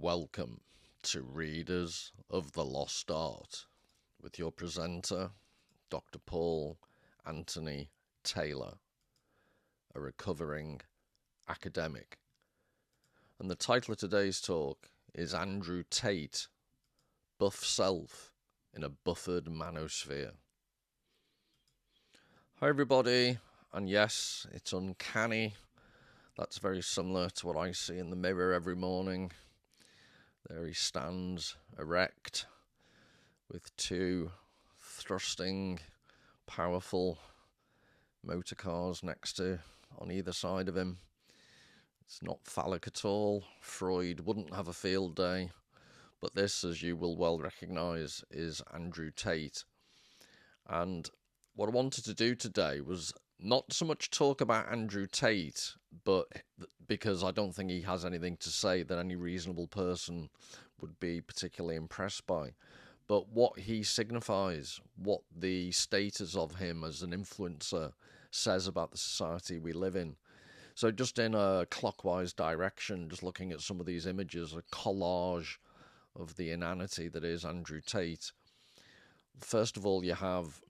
Welcome to Readers of the Lost Art with your presenter, Dr. Paul Anthony Taylor, a recovering academic. And the title of today's talk is Andrew Tate, Buff Self in a Buffered Manosphere. Hi everybody, and yes, it's uncanny. That's very similar to what I see in the mirror every morning. There he stands, erect, with two thrusting, powerful motor cars on either side of him. It's not phallic at all. Freud wouldn't have a field day. But this, as you will well recognise, is Andrew Tate. And what I wanted to do today was not so much talk about Andrew Tate, but because I don't think he has anything to say that any reasonable person would be particularly impressed by, but what he signifies, what the status of him as an influencer says about the society we live in. So just in a clockwise direction, just looking at some of these images, a collage of the inanity that is Andrew Tate. First of all, you have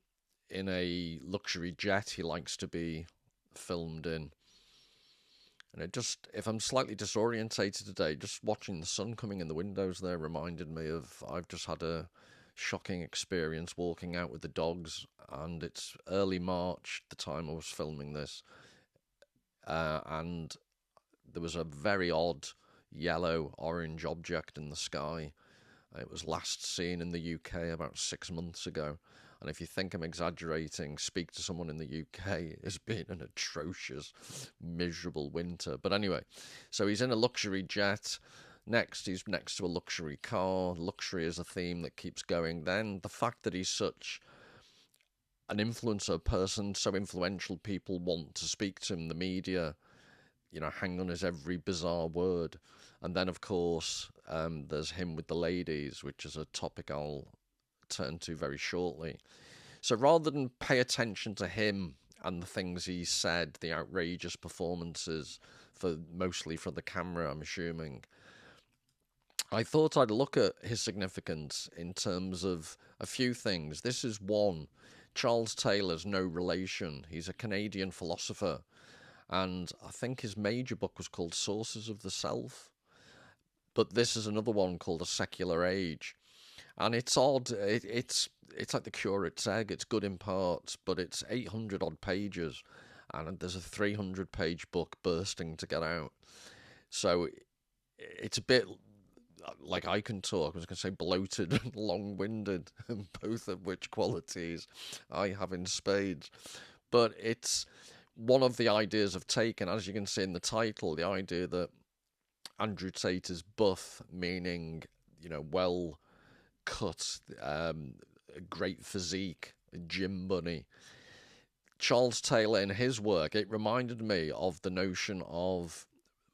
in a luxury jet he likes to be filmed in. And it just, if I'm slightly disorientated today, just watching the sun coming in the windows there reminded me of, I've just had a shocking experience walking out with the dogs, and it's early March, the time I was filming this, and there was a very odd yellow-orange object in the sky. It was last seen in the UK about 6 months ago. And if you think I'm exaggerating, speak to someone in the UK. It's been an atrocious, miserable winter. But anyway, so he's in a luxury jet. Next, he's next to a luxury car. Luxury is a theme that keeps going. Then the fact that he's such an influencer person, so influential, people want to speak to him. The media, hang on his every bizarre word. And then, of course, there's him with the ladies, which is a topic I'll turn to very shortly. So rather than pay attention to him and the things he said, the outrageous performances, mostly for the camera, I'm assuming, I thought I'd look at his significance in terms of a few things. This is one. Charles Taylor's no relation. He's a Canadian philosopher, and I think his major book was called Sources of the Self. But this is another one called A Secular Age. And it's odd. It's like the curate's egg. It's good in parts, but it's 800 odd pages, and there's a 300-page book bursting to get out. So it's a bit like I can talk. I was going to say bloated and long-winded, both of which qualities I have in spades. But it's one of the ideas I've taken, as you can see in the title, the idea that Andrew Tate is buff, meaning, well cut, a great physique, a gym bunny. Charles Taylor, in his work, it reminded me of the notion of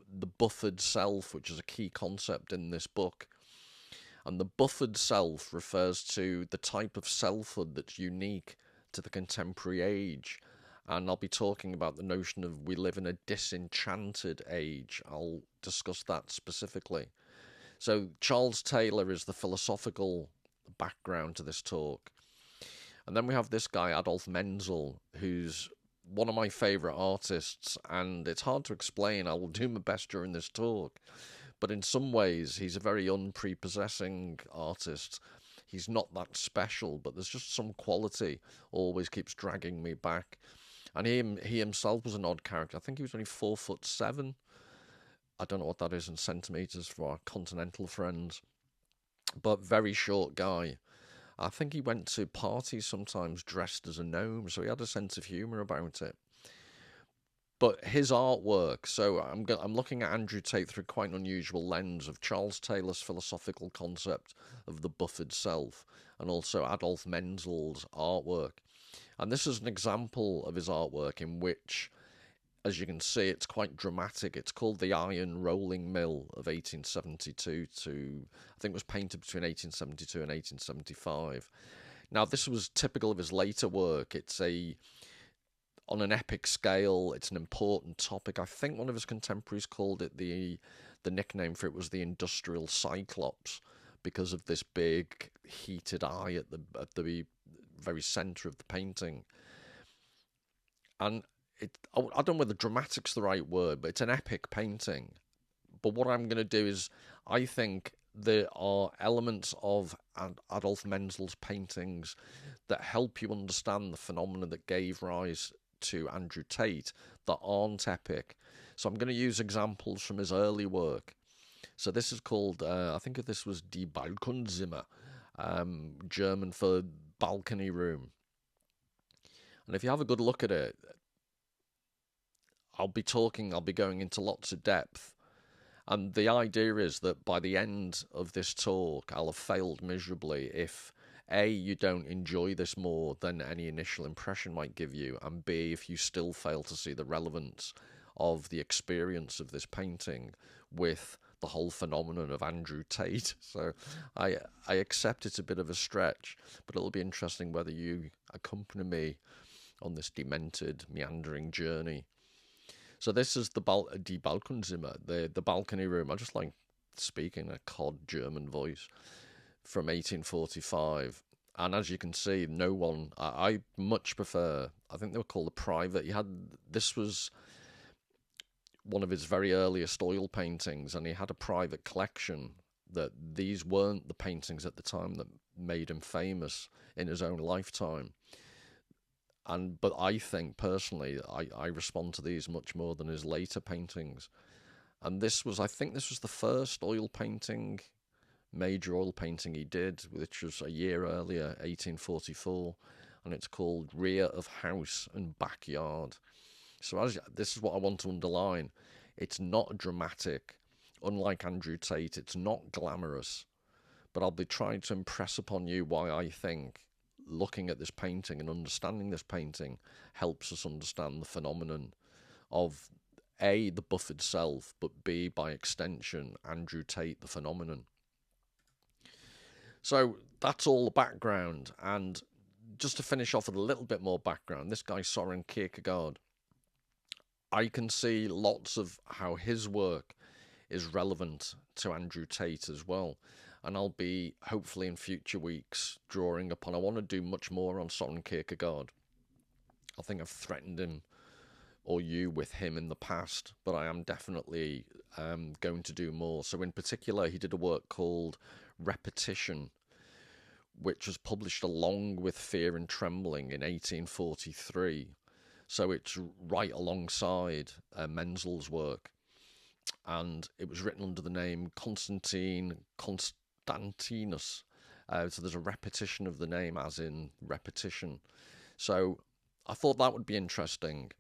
the buffered self, which is a key concept in this book. And the buffered self refers to the type of selfhood that's unique to the contemporary age. And I'll be talking about the notion of we live in a disenchanted age. I'll discuss that specifically. So Charles Taylor is the philosophical background to this talk. And then we have this guy, Adolf Menzel, who's one of my favourite artists, and it's hard to explain. I will do my best during this talk. But in some ways, he's a very unprepossessing artist. He's not that special, but there's just some quality always keeps dragging me back. And he himself was an odd character. I think he was only 4'7". I don't know what that is in centimetres for our continental friends. But very short guy. I think he went to parties sometimes dressed as a gnome, so he had a sense of humour about it. But his artwork, so I'm looking at Andrew Tate through quite an unusual lens of Charles Taylor's philosophical concept of the buffered self, and also Adolf Menzel's artwork. And this is an example of his artwork in which, as you can see, it's quite dramatic. It's called The Iron Rolling Mill of 1872 to, I think it was painted between 1872 and 1875. Now, this was typical of his later work. It's on an epic scale. It's an important topic. I think one of his contemporaries called it the the nickname for it was the industrial cyclops because of this big heated eye at the very centre of the painting. And I don't know whether dramatic's the right word, but it's an epic painting. But what I'm going to do is, I think there are elements of Adolf Menzel's paintings that help you understand the phenomena that gave rise to Andrew Tate that aren't epic. So I'm going to use examples from his early work. So this is called, I think this was Die Balkonzimmer, German for balcony room. And if you have a good look at it, I'll be going into lots of depth. And the idea is that by the end of this talk, I'll have failed miserably if A, you don't enjoy this more than any initial impression might give you, and B, if you still fail to see the relevance of the experience of this painting with the whole phenomenon of Andrew Tate. So I accept it's a bit of a stretch, but it'll be interesting whether you accompany me on this demented, meandering journey. So this is Die Balkonzimmer, the balcony room. I just like speaking a cod German voice, from 1845. And as you can see, no one, I much prefer, I think they were called the private. This was one of his very earliest oil paintings, and he had a private collection that these weren't the paintings at the time that made him famous in his own lifetime. But I think personally, I respond to these much more than his later paintings. And I think this was the first major oil painting he did, which was a year earlier, 1844, and it's called Rear of House and Backyard. So this is what I want to underline. It's not dramatic. Unlike Andrew Tate, it's not glamorous. But I'll be trying to impress upon you why I think looking at this painting and understanding this painting helps us understand the phenomenon of A, the buff itself, but B, by extension, Andrew Tate, the phenomenon. So that's all the background. And just to finish off with a little bit more background, this guy Soren Kierkegaard, I can see lots of how his work is relevant to Andrew Tate as well. And I'll be, hopefully in future weeks, drawing upon. I want to do much more on Soren Kierkegaard. I think I've threatened him, or you, with him in the past, but I am definitely going to do more. So in particular, he did a work called Repetition, which was published along with Fear and Trembling in 1843. So it's right alongside Menzel's work. And it was written under the name Constantinus. So there's a repetition of the name, as in repetition. So I thought that would be interesting.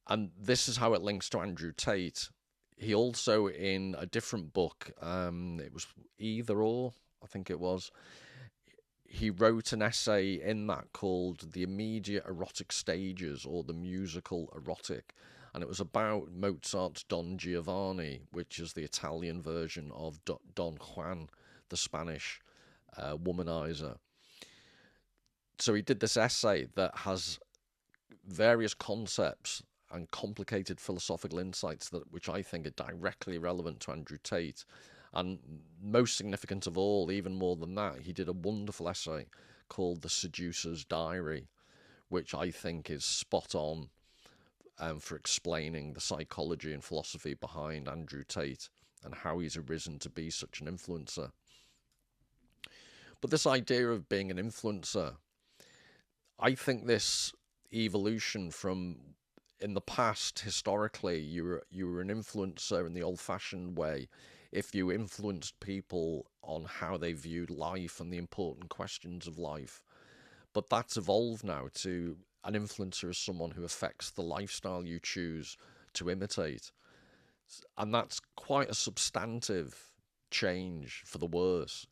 And this is how it links to Andrew Tate. He also, in a different book, it was Either Or, I think it was, he wrote an essay in that called The Immediate Erotic Stages, or the Musical Erotic. And it was about Mozart's Don Giovanni, which is the Italian version of Don Juan, the Spanish womanizer. So he did this essay that has various concepts and complicated philosophical insights which I think are directly relevant to Andrew Tate. And most significant of all, even more than that, he did a wonderful essay called The Seducer's Diary, which I think is spot on for explaining the psychology and philosophy behind Andrew Tate and how he's arisen to be such an influencer. But this idea of being an influencer, I think this evolution from, in the past, historically, you were an influencer in the old-fashioned way if you influenced people on how they viewed life and the important questions of life. But that's evolved now to an influencer is someone who affects the lifestyle you choose to imitate. And that's quite a substantive change for the worse.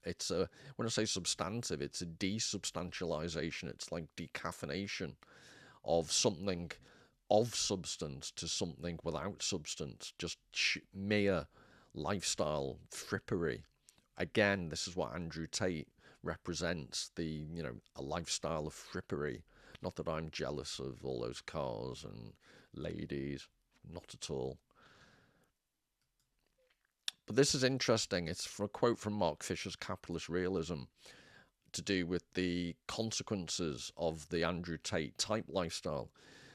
When I say substantive, it's a desubstantialization. It's like decaffeination of something of substance to something without substance, just mere lifestyle frippery. Again, this is what Andrew Tate represents, a lifestyle of frippery. Not that I'm jealous of all those cars and ladies, not at all. But this is interesting. It's from a quote from Mark Fisher's Capitalist Realism to do with the consequences of the Andrew Tate type lifestyle.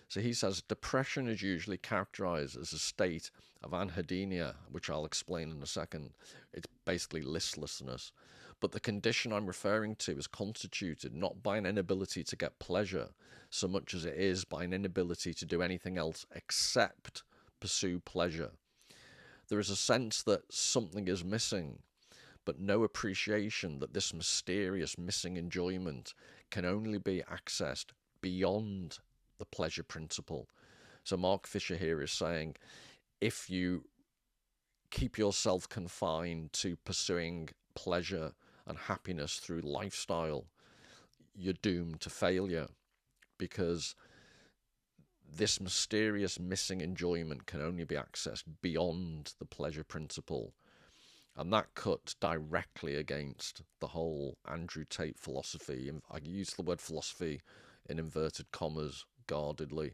So he says depression is usually characterized as a state of anhedonia, which I'll explain in a second. It's basically listlessness. But the condition I'm referring to is constituted not by an inability to get pleasure so much as it is by an inability to do anything else except pursue pleasure. There is a sense that something is missing, but no appreciation that this mysterious missing enjoyment can only be accessed beyond the pleasure principle. So Mark Fisher here is saying, if you keep yourself confined to pursuing pleasure and happiness through lifestyle, you're doomed to failure, because this mysterious missing enjoyment can only be accessed beyond the pleasure principle. And that cuts directly against the whole Andrew Tate philosophy. I use the word philosophy in inverted commas guardedly.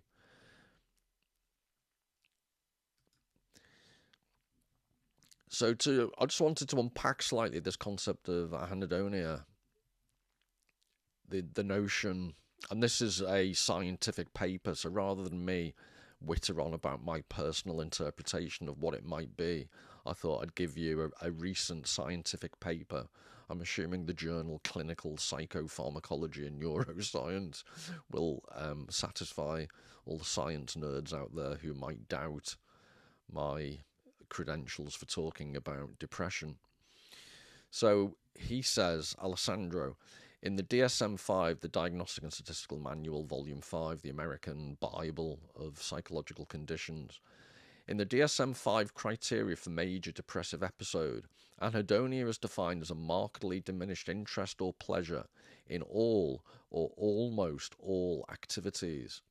So I just wanted to unpack slightly this concept of Anhedonia, the notion, and this is a scientific paper, so rather than me witter on about my personal interpretation of what it might be, I thought I'd give you a recent scientific paper. I'm assuming the journal Clinical Psychopharmacology and Neuroscience will satisfy all the science nerds out there who might doubt my credentials for talking about depression. So he says, Alessandro, in the DSM-5, the Diagnostic and Statistical Manual, Volume 5, the American Bible of Psychological Conditions, in the DSM-5 criteria for major depressive episode, anhedonia is defined as a markedly diminished interest or pleasure in all or almost all activities.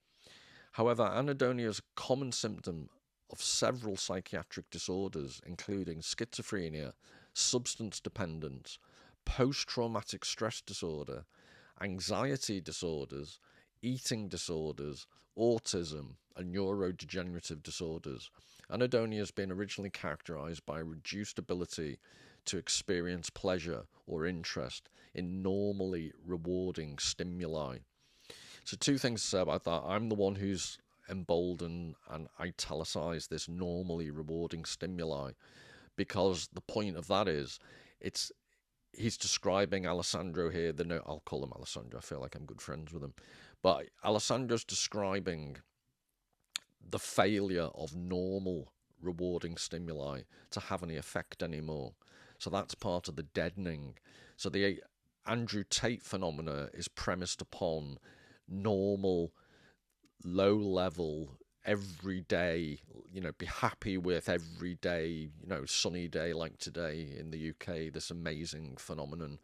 However, anhedonia is a common symptom of several psychiatric disorders, including schizophrenia, substance dependence, post-traumatic stress disorder, anxiety disorders, eating disorders, autism, and neurodegenerative disorders. Anhedonia has been originally characterized by a reduced ability to experience pleasure or interest in normally rewarding stimuli. So two things to say about that. I'm the one who's emboldened and italicized this normally rewarding stimuli, because the point of that is he's describing Alessandro here. I'll call him Alessandro. I feel like I'm good friends with him. But Alessandro's describing the failure of normal rewarding stimuli to have any effect anymore. So that's part of the deadening. So the Andrew Tate phenomena is premised upon normal, low-level, everyday, be happy with every day, sunny day like today in the UK, this amazing phenomenon.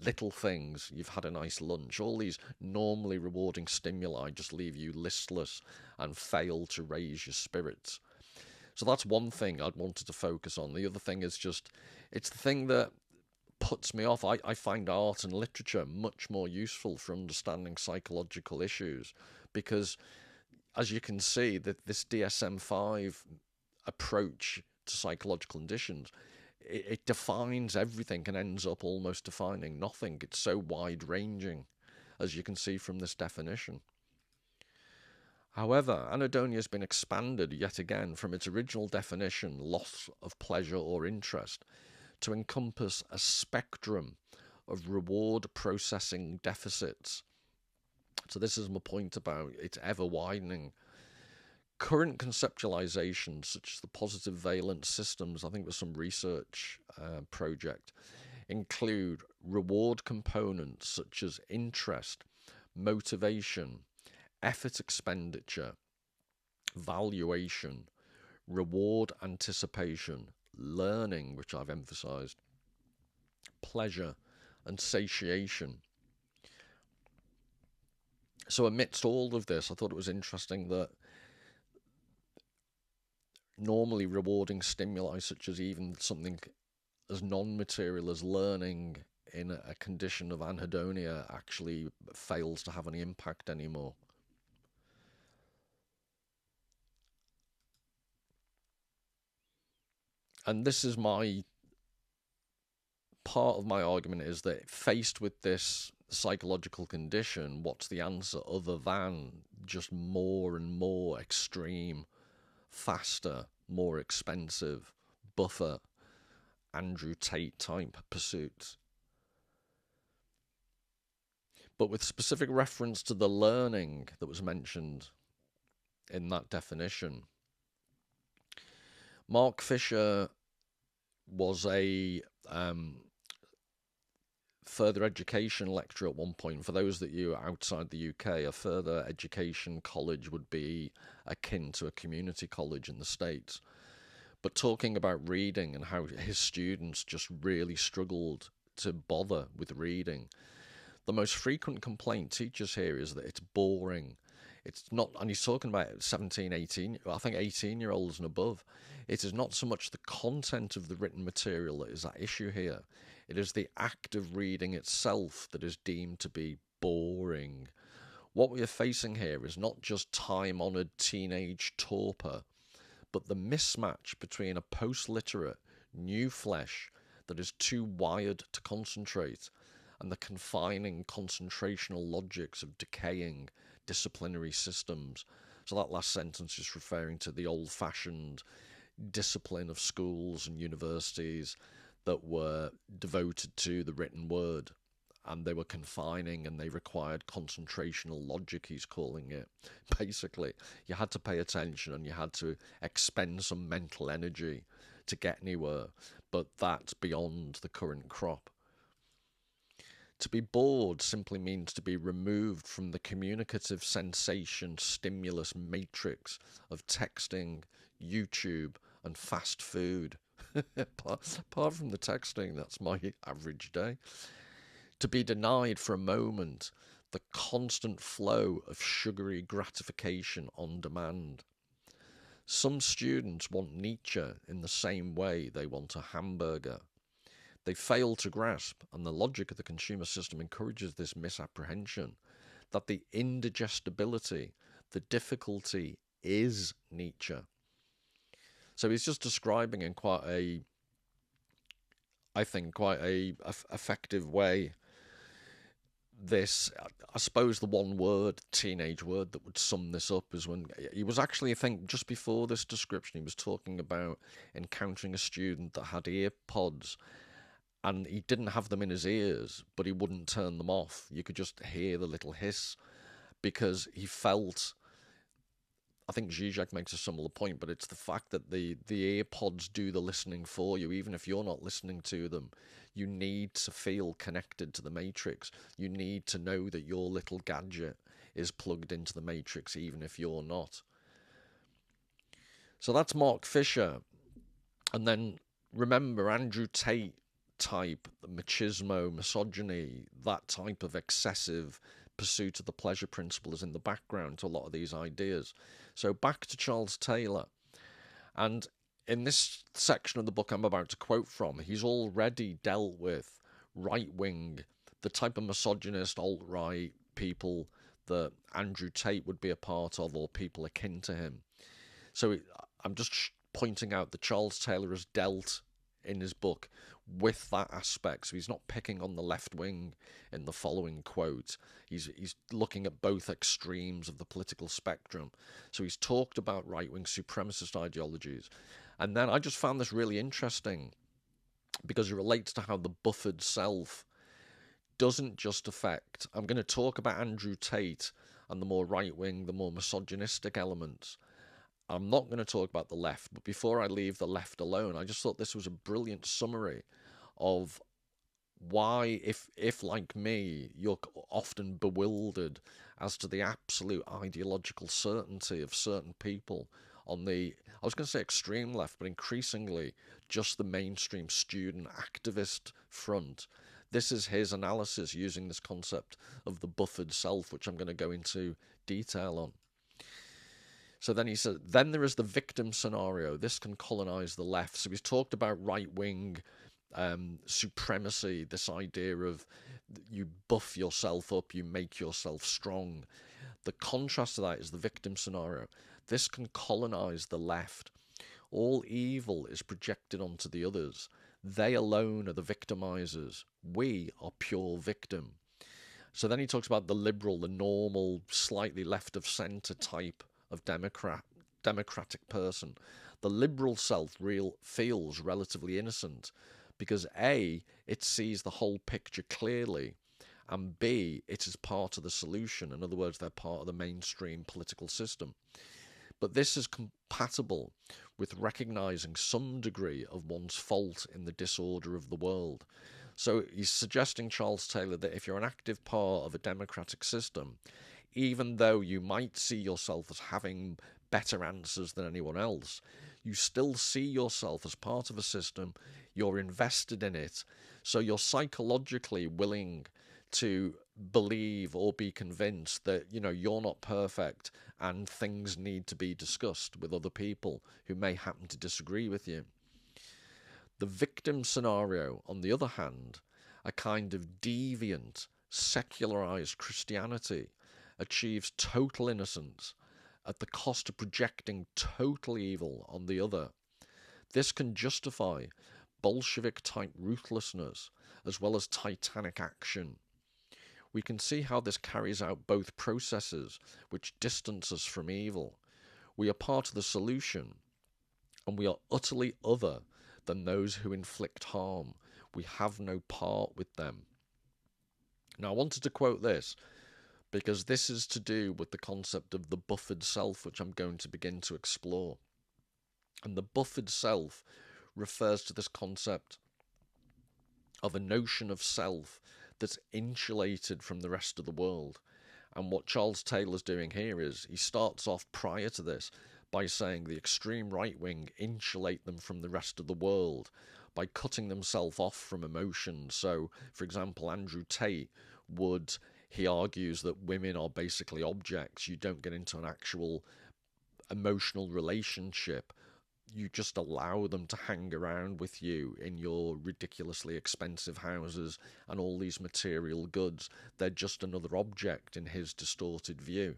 Little things, you've had a nice lunch, all these normally rewarding stimuli just leave you listless and fail to raise your spirits. So that's one thing I'd wanted to focus on. The other thing is just, it's the thing that puts me off. I find art and literature much more useful for understanding psychological issues, because as you can see, that this DSM-5 approach to psychological conditions, it defines everything and ends up almost defining nothing. It's so wide-ranging, as you can see from this definition. However, anhedonia has been expanded yet again from its original definition, loss of pleasure or interest, to encompass a spectrum of reward processing deficits. So this is my point about it's ever widening. Current conceptualizations, such as the positive valence systems, I think with some research project, include reward components such as interest, motivation, effort expenditure, valuation, reward anticipation, learning, which I've emphasized, pleasure, and satiation. So amidst all of this, I thought it was interesting that normally rewarding stimuli, such as even something as non-material as learning in a condition of anhedonia, actually fails to have any impact anymore. And this is my part of my argument, is that faced with this psychological condition, what's the answer other than just more and more extreme, faster, more expensive, buffer, Andrew Tate type pursuits? But with specific reference to the learning that was mentioned in that definition, Mark Fisher was a further education lecturer at one point. For those that you are outside the UK, a further education college would be akin to a community college in the States. But talking about reading and how his students just really struggled to bother with reading. The most frequent complaint teachers hear is that it's boring. It's not, and he's talking about 17, 18, I think 18-year-olds and above. It is not so much the content of the written material that is at issue here. It is the act of reading itself that is deemed to be boring. What we are facing here is not just time-honoured teenage torpor, but the mismatch between a post-literate new flesh that is too wired to concentrate and the confining concentrational logics of decaying disciplinary systems. So that last sentence is referring to the old-fashioned discipline of schools and universities that were devoted to the written word, and they were confining and they required concentrational logic, he's calling it. Basically, you had to pay attention and you had to expend some mental energy to get anywhere, but that's beyond the current crop. To be bored simply means to be removed from the communicative sensation stimulus matrix of texting, YouTube, and fast food. Apart from the texting, that's my average day. To be denied for a moment the constant flow of sugary gratification on demand. Some students want Nietzsche in the same way they want a hamburger. They fail to grasp, and the logic of the consumer system encourages this misapprehension, that the indigestibility, the difficulty is Nietzsche. So he's just describing in quite a effective way this, I suppose the one word, teenage word, that would sum this up is when he was actually, I think, just before this description, he was talking about encountering a student that had ear pods. And he didn't have them in his ears, but he wouldn't turn them off. You could just hear the little hiss because he felt, I think Zizek makes a similar point, but it's the fact that the ear pods do the listening for you. Even if you're not listening to them, you need to feel connected to the matrix. You need to know that your little gadget is plugged into the matrix, even if you're not. So that's Mark Fisher. And then remember Andrew Tate type, machismo, misogyny, that type of excessive pursuit of the pleasure principle is in the background to a lot of these ideas. So back to Charles Taylor. And in this section of the book I'm about to quote from, he's already dealt with right-wing, the type of misogynist, alt-right people that Andrew Tate would be a part of, or people akin to him. So I'm just pointing out that Charles Taylor has dealt in his book with that aspect. So he's not picking on the left wing in the following quote. He's looking at both extremes of the political spectrum. So he's talked about right-wing supremacist ideologies. And then I just found this really interesting because it relates to how the buffered self doesn't just affect... I'm going to talk about Andrew Tate and the more right-wing, the more misogynistic elements. I'm not going to talk about the left, but before I leave the left alone, I just thought this was a brilliant summary of why, if like me, you're often bewildered as to the absolute ideological certainty of certain people on the, I was going to say extreme left, but increasingly just the mainstream student activist front. This is his analysis using this concept of the buffered self, which I'm going to go into detail on. So then he said, then there is the victim scenario. This can colonize the left. So he's talked about right-wing supremacy, this idea of you buff yourself up, you make yourself strong. The contrast to that is the victim scenario. This can colonize the left. All evil is projected onto the others. They alone are the victimizers. We are pure victim. So then he talks about the liberal, the normal, slightly left of centre type of democratic person. The liberal self feels relatively innocent because A, it sees the whole picture clearly, and B, it is part of the solution. In other words, they're part of the mainstream political system. But this is compatible with recognizing some degree of one's fault in the disorder of the world. So he's suggesting, Charles Taylor, that if you're an active part of a democratic system, even though you might see yourself as having better answers than anyone else, you still see yourself as part of a system, you're invested in it, so you're psychologically willing to believe or be convinced that, you know, you're not perfect and things need to be discussed with other people who may happen to disagree with you. The victim scenario, on the other hand, a kind of deviant, secularized Christianity, achieves total innocence at the cost of projecting total evil on the other. This can justify Bolshevik-type ruthlessness as well as titanic action. We can see how this carries out both processes which distance us from evil. We are part of the solution, and we are utterly other than those who inflict harm. We have no part with them. Now, I wanted to quote this because this is to do with the concept of the buffered self, which I'm going to begin to explore. And the buffered self refers to this concept of a notion of self that's insulated from the rest of the world. And what Charles Taylor's doing here is he starts off prior to this by saying the extreme right wing insulate them from the rest of the world by cutting themselves off from emotion. So, for example, Andrew Tate he argues that women are basically objects. You don't get into an actual emotional relationship. You just allow them to hang around with you in your ridiculously expensive houses and all these material goods. They're just another object in his distorted view.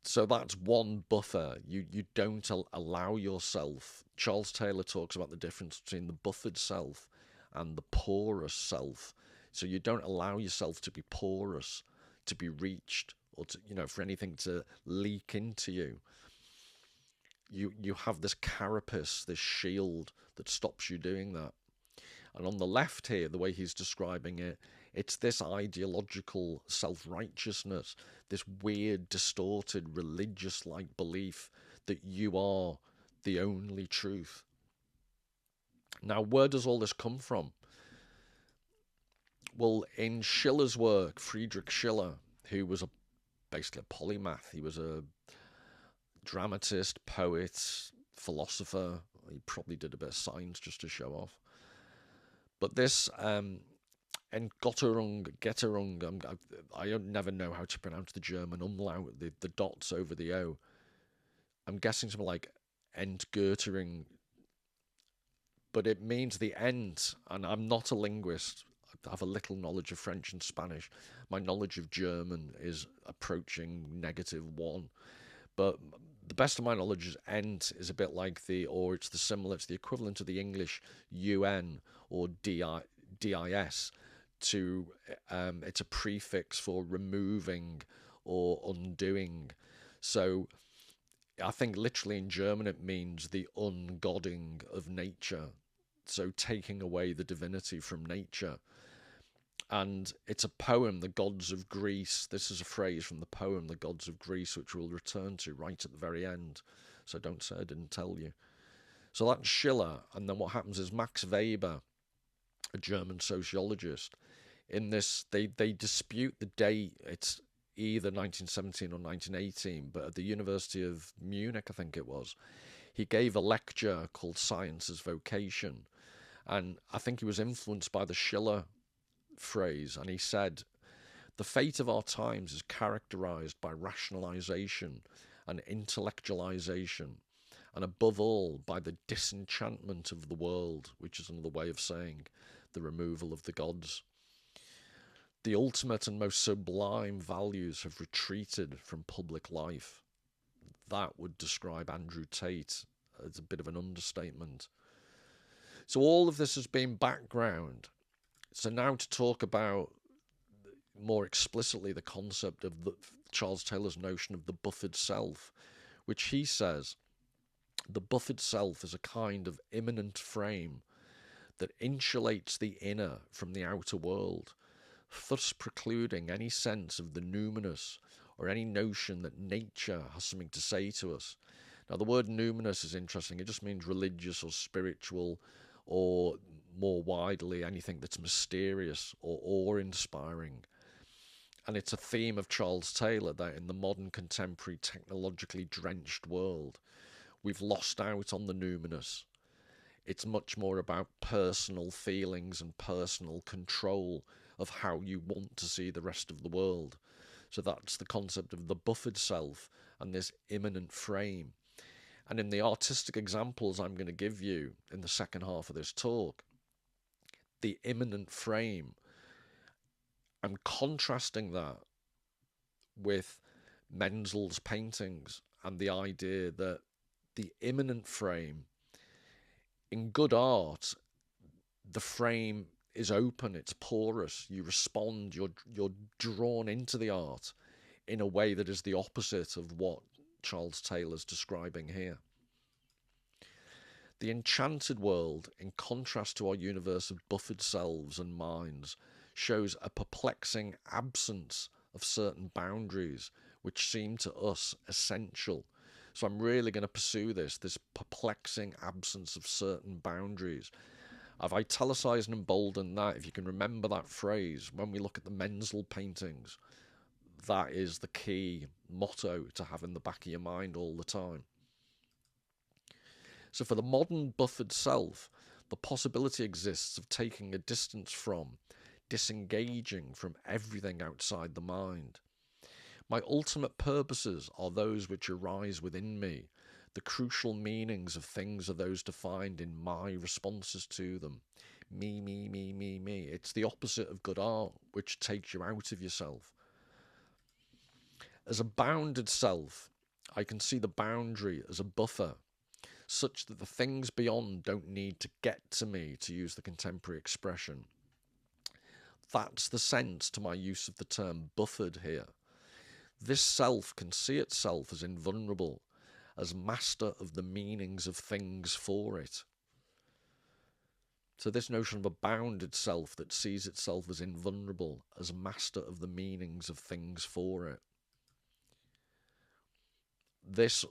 So that's one buffer. You don't allow yourself. Charles Taylor talks about the difference between the buffered self and the porous self. So you don't allow yourself to be porous, to be reached, or to, you know, for anything to leak into you. You have this carapace, this shield that stops you doing that. And on the left here, the way he's describing it, it's this ideological self-righteousness, this weird, distorted, religious-like belief that you are the only truth. Now, where does all this come from? Well, in Schiller's work, Friedrich Schiller, who was basically a polymath, he was a dramatist, poet, philosopher. He probably did a bit of science just to show off. But this Getterung, I never know how to pronounce the German umlaut, the dots over the O. I'm guessing something like Entgöttering, but it means the end, and I'm not a linguist. I have a little knowledge of French and Spanish. My knowledge of German is approaching -1. But the best of my knowledge is end is a bit like it's the equivalent of the English UN or DIS. It's a prefix for removing or undoing. So I think literally in German it means the ungodding of nature. So taking away the divinity from nature. And it's a poem, The Gods of Greece. This is a phrase from the poem, The Gods of Greece, which we'll return to right at the very end. So don't say I didn't tell you. So that's Schiller. And then what happens is Max Weber, a German sociologist, in this, they dispute the date. It's either 1917 or 1918, but at the University of Munich, I think it was, he gave a lecture called Science as Vocation. And I think he was influenced by the Schiller phrase, and he said, the fate of our times is characterized by rationalization and intellectualization, and above all by the disenchantment of the world, which is another way of saying the removal of the gods. The ultimate and most sublime values have retreated from public life. That would describe Andrew Tate It's a bit of an understatement. So all of this has been background. So now to talk about more explicitly the concept of Charles Taylor's notion of the buffered self, which he says the buffered self is a kind of immanent frame that insulates the inner from the outer world, thus precluding any sense of the numinous or any notion that nature has something to say to us. Now, the word numinous is interesting. It just means religious or spiritual, or more widely, anything that's mysterious or awe-inspiring. And it's a theme of Charles Taylor that in the modern, contemporary, technologically drenched world, we've lost out on the numinous. It's much more about personal feelings and personal control of how you want to see the rest of the world. So that's the concept of the buffered self and this immanent frame. And in the artistic examples I'm going to give you in the second half of this talk, the immanent frame, I'm contrasting that with Menzel's paintings and the idea that the immanent frame, in good art, the frame is open, it's porous, you respond, you're drawn into the art in a way that is the opposite of what Charles Taylor's describing here. The enchanted world, in contrast to our universe of buffered selves and minds, shows a perplexing absence of certain boundaries which seem to us essential. So I'm really going to pursue this perplexing absence of certain boundaries. I've italicized and emboldened that. If you can remember that phrase, when we look at the Menzel paintings, that is the key motto to have in the back of your mind all the time. So for the modern buffered self, the possibility exists of taking a distance from, disengaging from everything outside the mind. My ultimate purposes are those which arise within me. The crucial meanings of things are those defined in my responses to them. Me, me, me, me, me. It's the opposite of good art, which takes you out of yourself. As a bounded self, I can see the boundary as a buffer, such that the things beyond don't need to get to me, to use the contemporary expression. That's the sense to my use of the term buffered here. This self can see itself as invulnerable, as master of the meanings of things for it. So this notion of a bounded self that sees itself as invulnerable, as master of the meanings of things for it. This,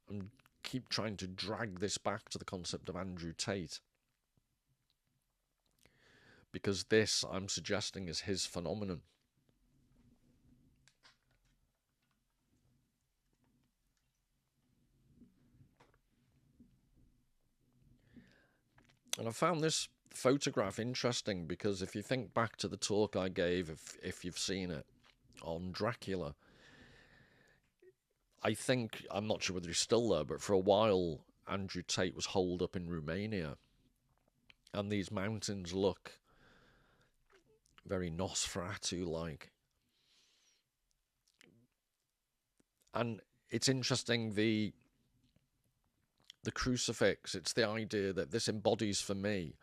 and keep trying to drag this back to the concept of Andrew Tate, because this, I'm suggesting, is his phenomenon. And I found this photograph interesting because if you think back to the talk I gave, if you've seen it, on Dracula, I think, I'm not sure whether he's still there, but for a while Andrew Tate was holed up in Romania, and these mountains look very Nosferatu-like. And it's interesting, the crucifix, it's the idea that this embodies for me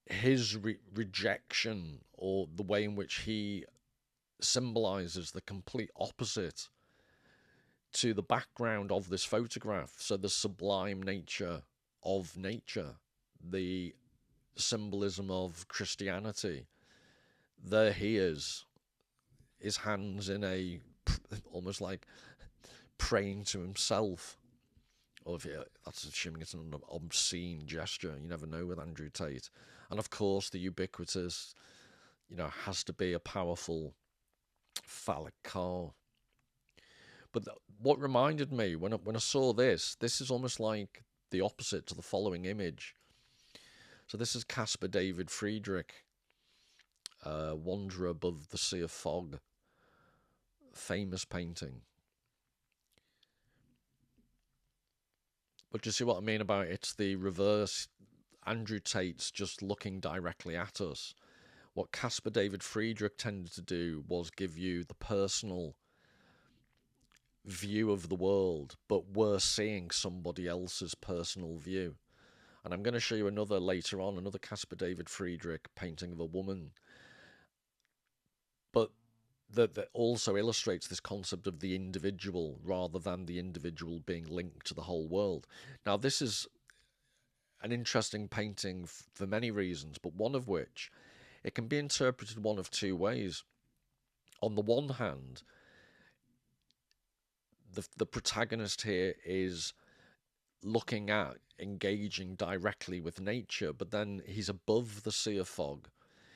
his rejection, or the way in which he symbolizes the complete opposite to the background of this photograph. So the sublime nature of nature, the symbolism of Christianity. There he is, his hands in a, almost like praying to himself. Or if that's assuming it's an obscene gesture, you never know with Andrew Tate. And of course, the ubiquitous, has to be a powerful phallic car. But what reminded me when I saw this is almost like the opposite to the following image. So this is Caspar David Friedrich, Wanderer Above the Sea of Fog, famous painting. But you see what I mean about it's the reverse. Andrew Tate's just looking directly at us. What Caspar David Friedrich tended to do was give you the personal view of the world, but we're seeing somebody else's personal view. And I'm going to show you another later on, another Caspar David Friedrich painting of a woman, but that also illustrates this concept of the individual rather than the individual being linked to the whole world. Now, this is an interesting painting for many reasons, but one of which it can be interpreted one of two ways. On the one hand, the protagonist here is looking at, engaging directly with nature, but then he's above the sea of fog.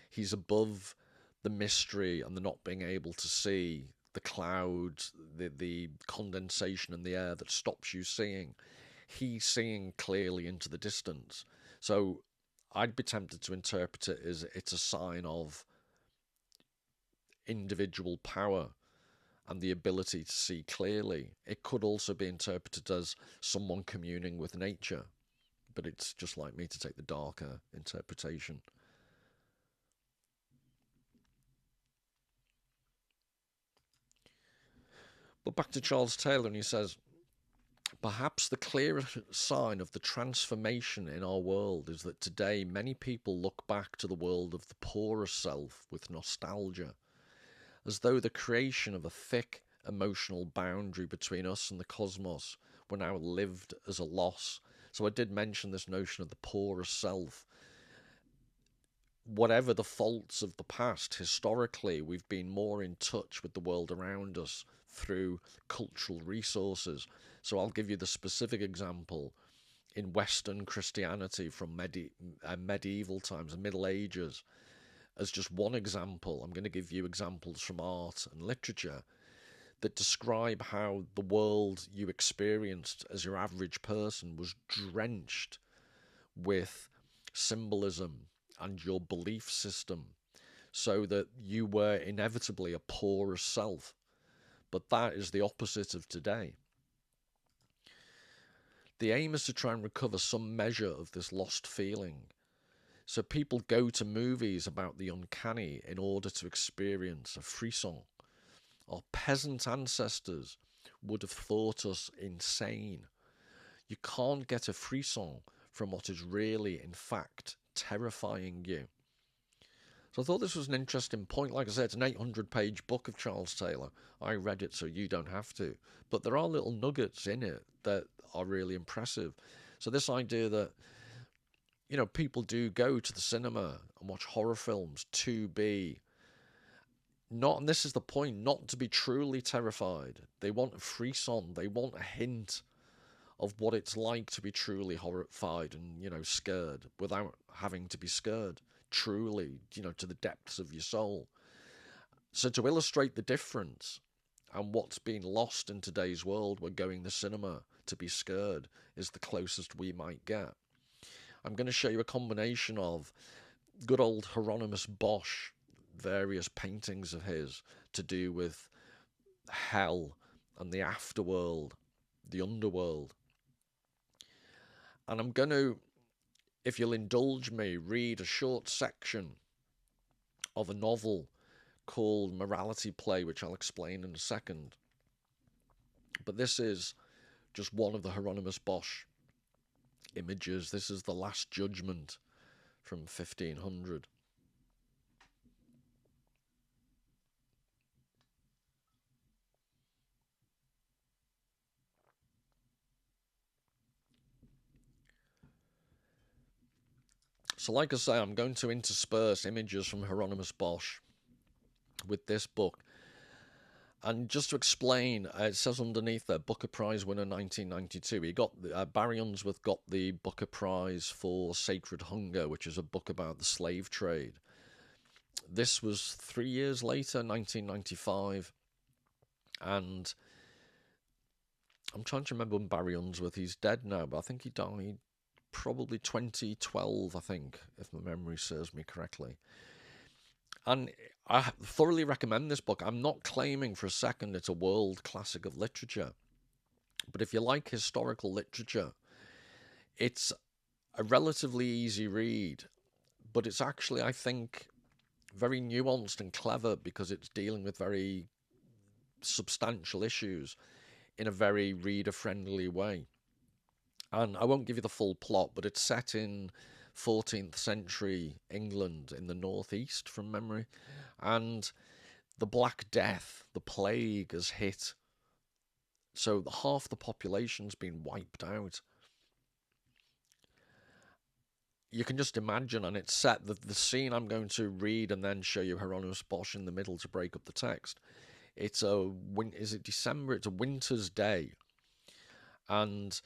He's above the mystery and the not being able to see the clouds, the condensation in the air that stops you seeing. He's seeing clearly into the distance. So I'd be tempted to interpret it as it's a sign of individual power and the ability to see clearly. It could also be interpreted as someone communing with nature, but it's just like me to take the darker interpretation. But back to Charles Taylor, and he says, perhaps the clearest sign of the transformation in our world is that today many people look back to the world of the porous self with nostalgia, as though the creation of a thick emotional boundary between us and the cosmos were now lived as a loss. So I did mention this notion of the porous self. Whatever the faults of the past, historically, we've been more in touch with the world around us through cultural resources. So I'll give you the specific example. In Western Christianity from medieval times, the Middle Ages, as just one example, I'm going to give you examples from art and literature that describe how the world you experienced as your average person was drenched with symbolism and your belief system, so that you were inevitably a porous self. But that is the opposite of today. The aim is to try and recover some measure of this lost feeling. So people go to movies about the uncanny in order to experience a frisson. Our peasant ancestors would have thought us insane. You can't get a frisson from what is really, in fact, terrifying you. So I thought this was an interesting point. Like I said, it's an 800-page book of Charles Taylor. I read it so you don't have to. But there are little nuggets in it that are really impressive. So this idea that, you know, people do go to the cinema and watch horror films to be not, and this is the point, not to be truly terrified. They want a frisson. They want a hint of what it's like to be truly horrified and, you know, scared without having to be scared truly, you know, to the depths of your soul. So to illustrate the difference and what's been lost in today's world, where going to the cinema to be scared is the closest we might get. I'm going to show you a combination of good old Hieronymus Bosch, various paintings of his to do with hell and the afterworld, the underworld. And I'm going to, if you'll indulge me, read a short section of a novel called Morality Play, which I'll explain in a second. But this is just one of the Hieronymus Bosch images. This is The Last Judgment from 1500. So like I say, I'm going to intersperse images from Hieronymus Bosch with this book. And just to explain, it says underneath there, Booker Prize winner 1992. He got Barry Unsworth got the Booker Prize for Sacred Hunger, which is a book about the slave trade. This was 3 years later, 1995, and I'm trying to remember when Barry Unsworth, he's dead now, but I think he died probably 2012, I think, if my memory serves me correctly. And I thoroughly recommend this book. I'm not claiming for a second it's a world classic of literature, but if you like historical literature, it's a relatively easy read, but it's actually, I think, very nuanced and clever because it's dealing with very substantial issues. in a very reader-friendly way. And I won't give you the full plot, but it's set in 14th century England in the northeast from memory. And the Black Death, the plague, has hit. So half the population's been wiped out. You can just imagine, and it's set the scene I'm going to read and then show you Hieronymus Bosch in the middle to break up the text. It's is it December? It's a winter's day, and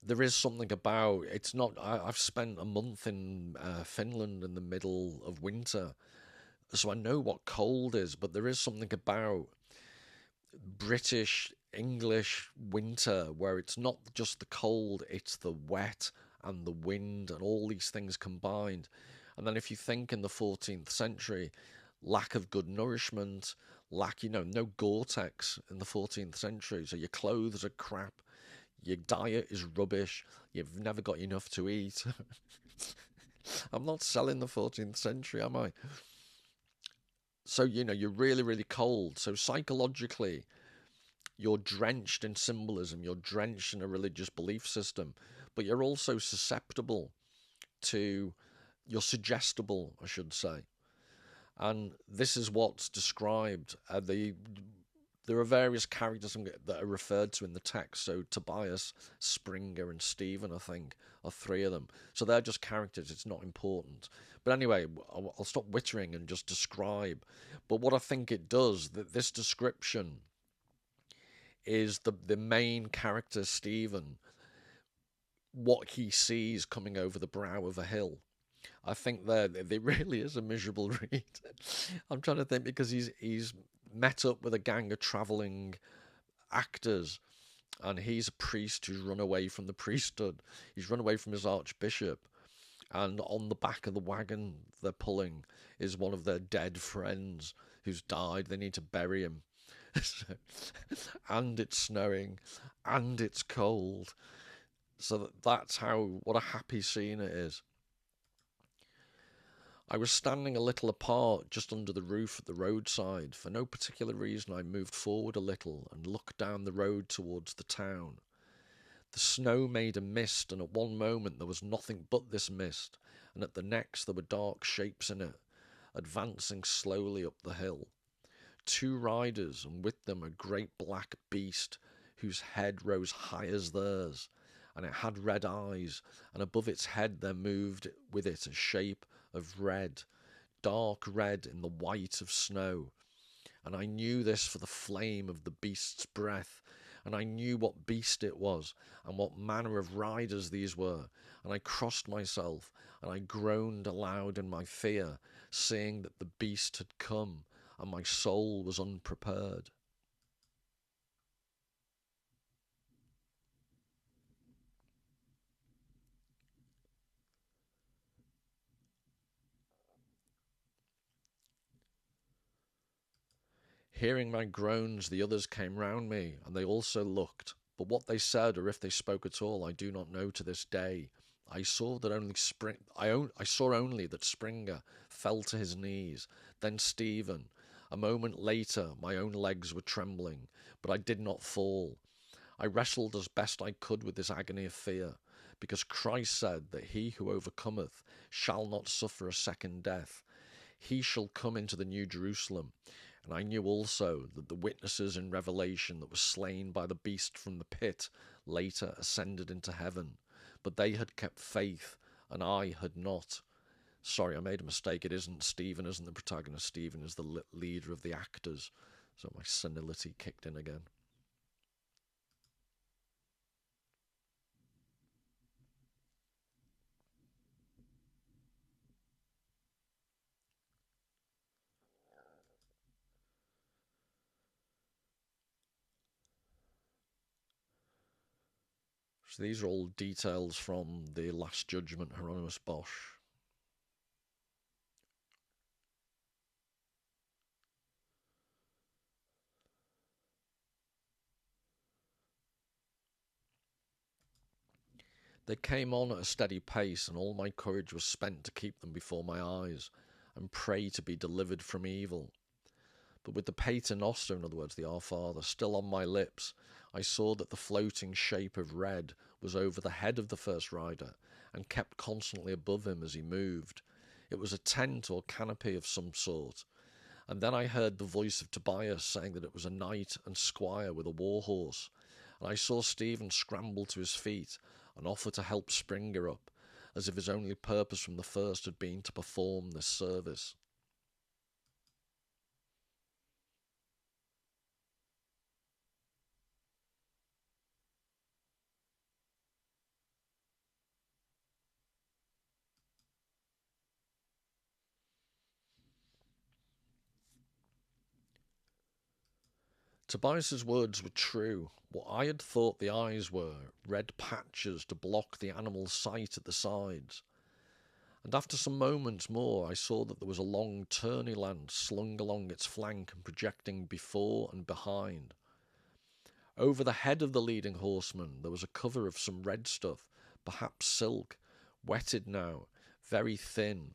there is something about it's not. I've spent a month in Finland in the middle of winter, so I know what cold is. But there is something about British English winter where it's not just the cold, it's the wet and the wind and all these things combined. And then if you think in the 14th century, lack of good nourishment, no Gore-Tex in the 14th century, so your clothes are crap, your diet is rubbish, you've never got enough to eat. I'm not selling the 14th century, am I? So, you're really, really cold. So psychologically, you're drenched in symbolism, you're drenched in a religious belief system, but you're also susceptible to, you're suggestible, I should say. And this is what's described. There are various characters that are referred to in the text. So Tobias, Springer, and Stephen, I think, are three of them. So they're just characters. It's not important. But anyway, I'll stop wittering and just describe. But what I think it does, that this description is the main character, Stephen, what he sees coming over the brow of a hill. I think there really is a miserable read. I'm trying to think because he's met up with a gang of travelling actors, and he's a priest who's run away from the priesthood. He's run away from his archbishop, and on the back of the wagon they're pulling is one of their dead friends who's died. They need to bury him. And it's snowing, and it's cold. So that's what a happy scene it is. I was standing a little apart just under the roof at the roadside. For no particular reason, I moved forward a little and looked down the road towards the town. The snow made a mist, and at one moment there was nothing but this mist, and at the next there were dark shapes in it, advancing slowly up the hill. Two riders, and with them a great black beast whose head rose high as theirs, and it had red eyes, and above its head there moved with it a shape of red, dark red in the white of snow. And I knew this for the flame of the beast's breath, and I knew what beast it was, and what manner of riders these were, and I crossed myself, and I groaned aloud in my fear, seeing that the beast had come, and my soul was unprepared. Hearing my groans, the others came round me, and they also looked. But what they said, or if they spoke at all, I do not know to this day. I saw that I saw only that Springer fell to his knees, then Stephen. A moment later, my own legs were trembling, but I did not fall. I wrestled as best I could with this agony of fear, because Christ said that he who overcometh shall not suffer a second death. He shall come into the New Jerusalem. And I knew also that the witnesses in Revelation that were slain by the beast from the pit later ascended into heaven. But they had kept faith, and I had not. Sorry, I made a mistake. It isn't Stephen, isn't the protagonist. Stephen is the leader of the actors. So my senility kicked in again. So these are all details from the Last Judgment, Hieronymus Bosch. They came on at a steady pace, and all my courage was spent to keep them before my eyes, and pray to be delivered from evil. But with the Pater Noster, in other words, the Our Father, still on my lips, I saw that the floating shape of red was over the head of the first rider and kept constantly above him as he moved. It was a tent or canopy of some sort. And then I heard the voice of Tobias saying that it was a knight and squire with a war horse. And I saw Stephen scramble to his feet and offer to help Springer up, as if his only purpose from the first had been to perform this service. Tobias's words were true. What I had thought the eyes were, red patches to block the animal's sight at the sides. And after some moments more, I saw that there was a long tourney lance slung along its flank and projecting before and behind. Over the head of the leading horseman there was a cover of some red stuff, perhaps silk, wetted now, very thin.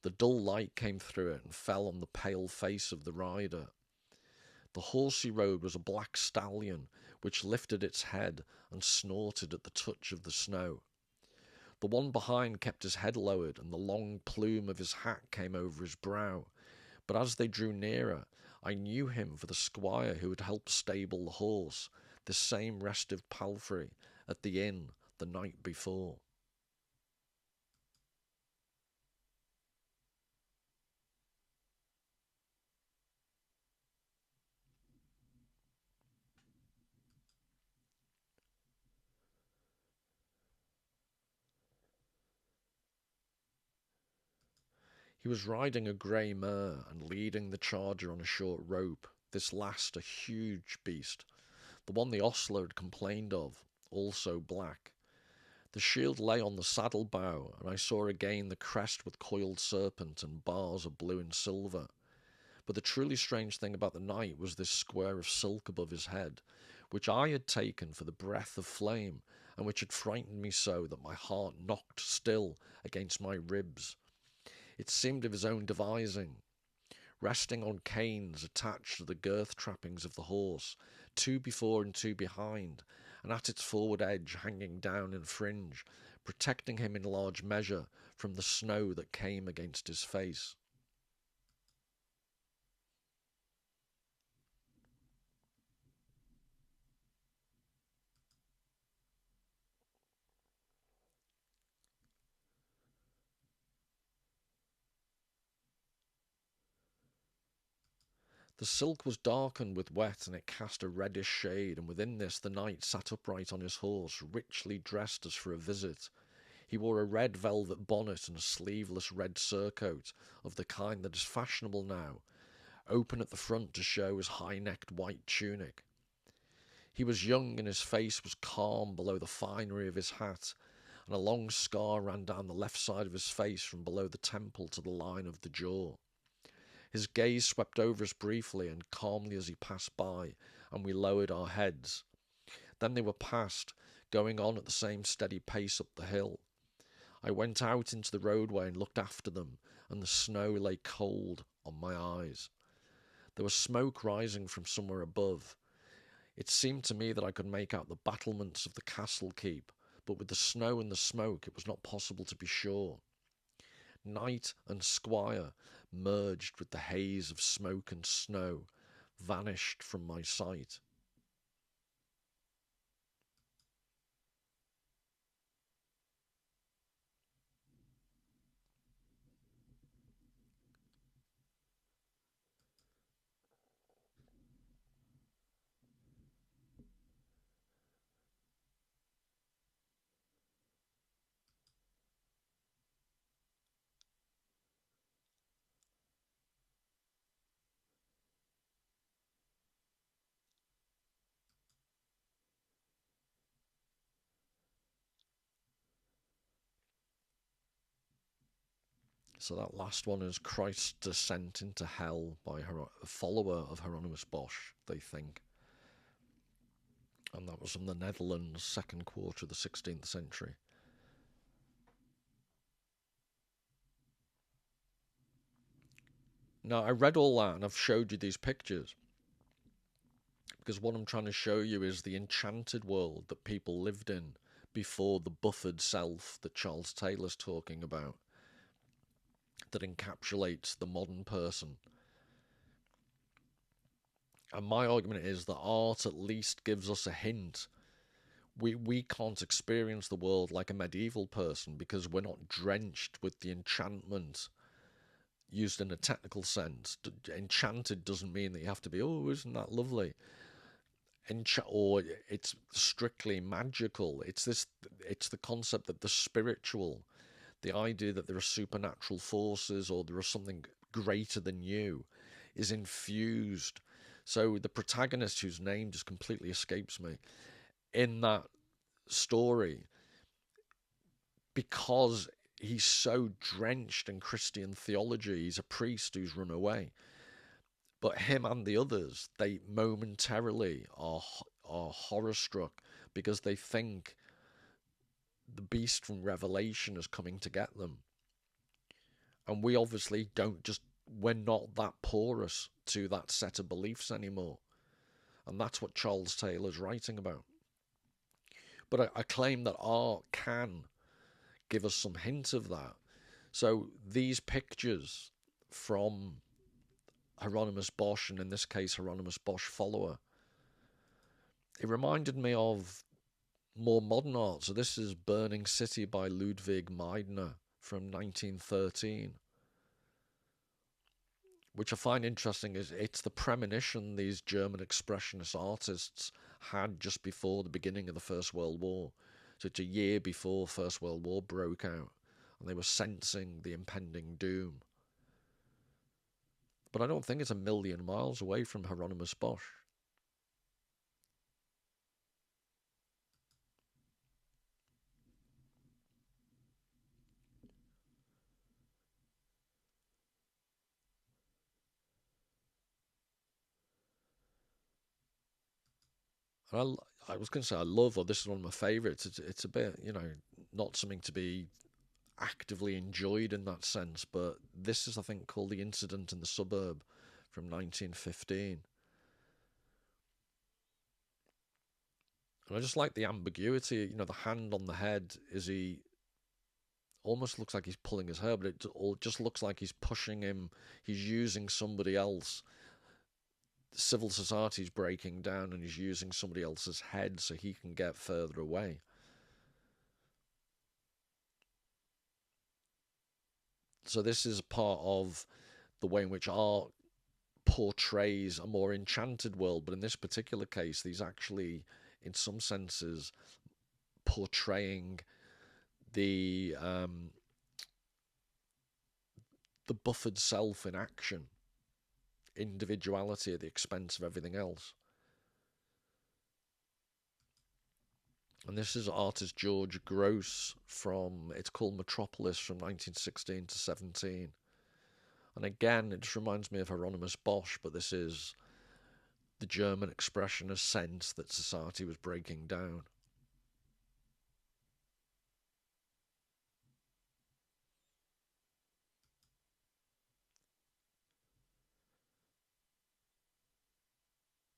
The dull light came through it and fell on the pale face of the rider. The horse he rode was a black stallion, which lifted its head and snorted at the touch of the snow. The one behind kept his head lowered, and the long plume of his hat came over his brow. But as they drew nearer, I knew him for the squire who had helped stable the horse, this same restive palfrey, at the inn the night before. He was riding a grey mare and leading the charger on a short rope, this last a huge beast, the one the ostler had complained of, also black. The shield lay on the saddle bow, and I saw again the crest with coiled serpent and bars of blue and silver. But the truly strange thing about the knight was this square of silk above his head, which I had taken for the breath of flame, and which had frightened me so that my heart knocked still against my ribs. It seemed of his own devising, resting on canes attached to the girth trappings of the horse, two before and two behind, and at its forward edge hanging down in fringe, protecting him in large measure from the snow that came against his face. The silk was darkened with wet, and it cast a reddish shade, and within this the knight sat upright on his horse, richly dressed as for a visit. He wore a red velvet bonnet and a sleeveless red surcoat, of the kind that is fashionable now, open at the front to show his high-necked white tunic. He was young, and his face was calm below the finery of his hat, and a long scar ran down the left side of his face from below the temple to the line of the jaw. His gaze swept over us briefly and calmly as he passed by, and we lowered our heads. Then they were past, going on at the same steady pace up the hill. I went out into the roadway and looked after them, and the snow lay cold on my eyes. There was smoke rising from somewhere above. It seemed to me that I could make out the battlements of the castle keep, but with the snow and the smoke it was not possible to be sure. Knight and squire merged with the haze of smoke and snow, vanished from my sight. So that last one is Christ's descent into hell by a follower of Hieronymus Bosch, they think. And that was from the Netherlands, second quarter of the 16th century. Now, I read all that and I've showed you these pictures. Because what I'm trying to show you is the enchanted world that people lived in before the buffered self that Charles Taylor's talking about, that encapsulates the modern person. And my argument is that art at least gives us a hint. We can't experience the world like a medieval person because we're not drenched with the enchantment used in a technical sense. Enchanted doesn't mean that you have to be, oh, isn't that lovely? Or it's strictly magical. It's the concept that the spiritual, the idea that there are supernatural forces or there is something greater than you, is infused. So the protagonist, whose name just completely escapes me, in that story, because he's so drenched in Christian theology, he's a priest who's run away. But him and the others, they momentarily are horror struck because they think the beast from Revelation is coming to get them. And we obviously don't just, we're not that porous to that set of beliefs anymore. And that's what Charles Taylor's writing about. But I claim that art can give us some hint of that. So these pictures from Hieronymus Bosch, and in this case Hieronymus Bosch follower, it reminded me of more modern art. So this is Burning City by Ludwig Meidner from 1913, which I find interesting. Is it's the premonition these German expressionist artists had just before the beginning of the First World War. So it's a year before First World War broke out, and they were sensing the impending doom. But I don't think it's a million miles away from Hieronymus Bosch. And I was going to say I love, or this is one of my favourites. It's a bit, not something to be actively enjoyed in that sense, but this is, I think, called The Incident in the Suburb from 1915. And I just like the ambiguity. The hand on the head, is he almost looks like he's pulling his hair, but it all just looks like he's pushing him. He's using somebody else. Civil society's breaking down, and he's using somebody else's head so he can get further away. So this is part of the way in which art portrays a more enchanted world, but in this particular case, he's actually, in some senses, portraying the the buffered self in action, individuality at the expense of everything else. And this is artist George Gross from, it's called Metropolis, from 1916 to 17. And again, it just reminds me of Hieronymus Bosch, but this is the German expressionist sense that society was breaking down.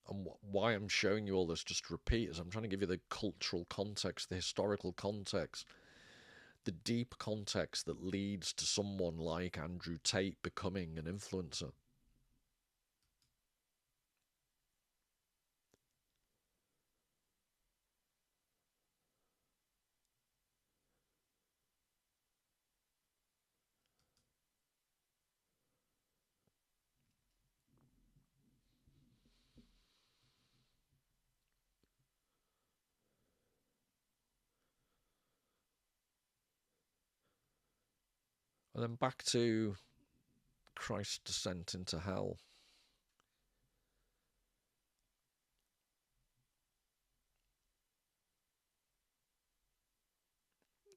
And why I'm showing you all this, just to repeat, is I'm trying to give you the cultural context, the historical context, the deep context that leads to someone like Andrew Tate becoming an influencer. And then back to Christ's descent into hell.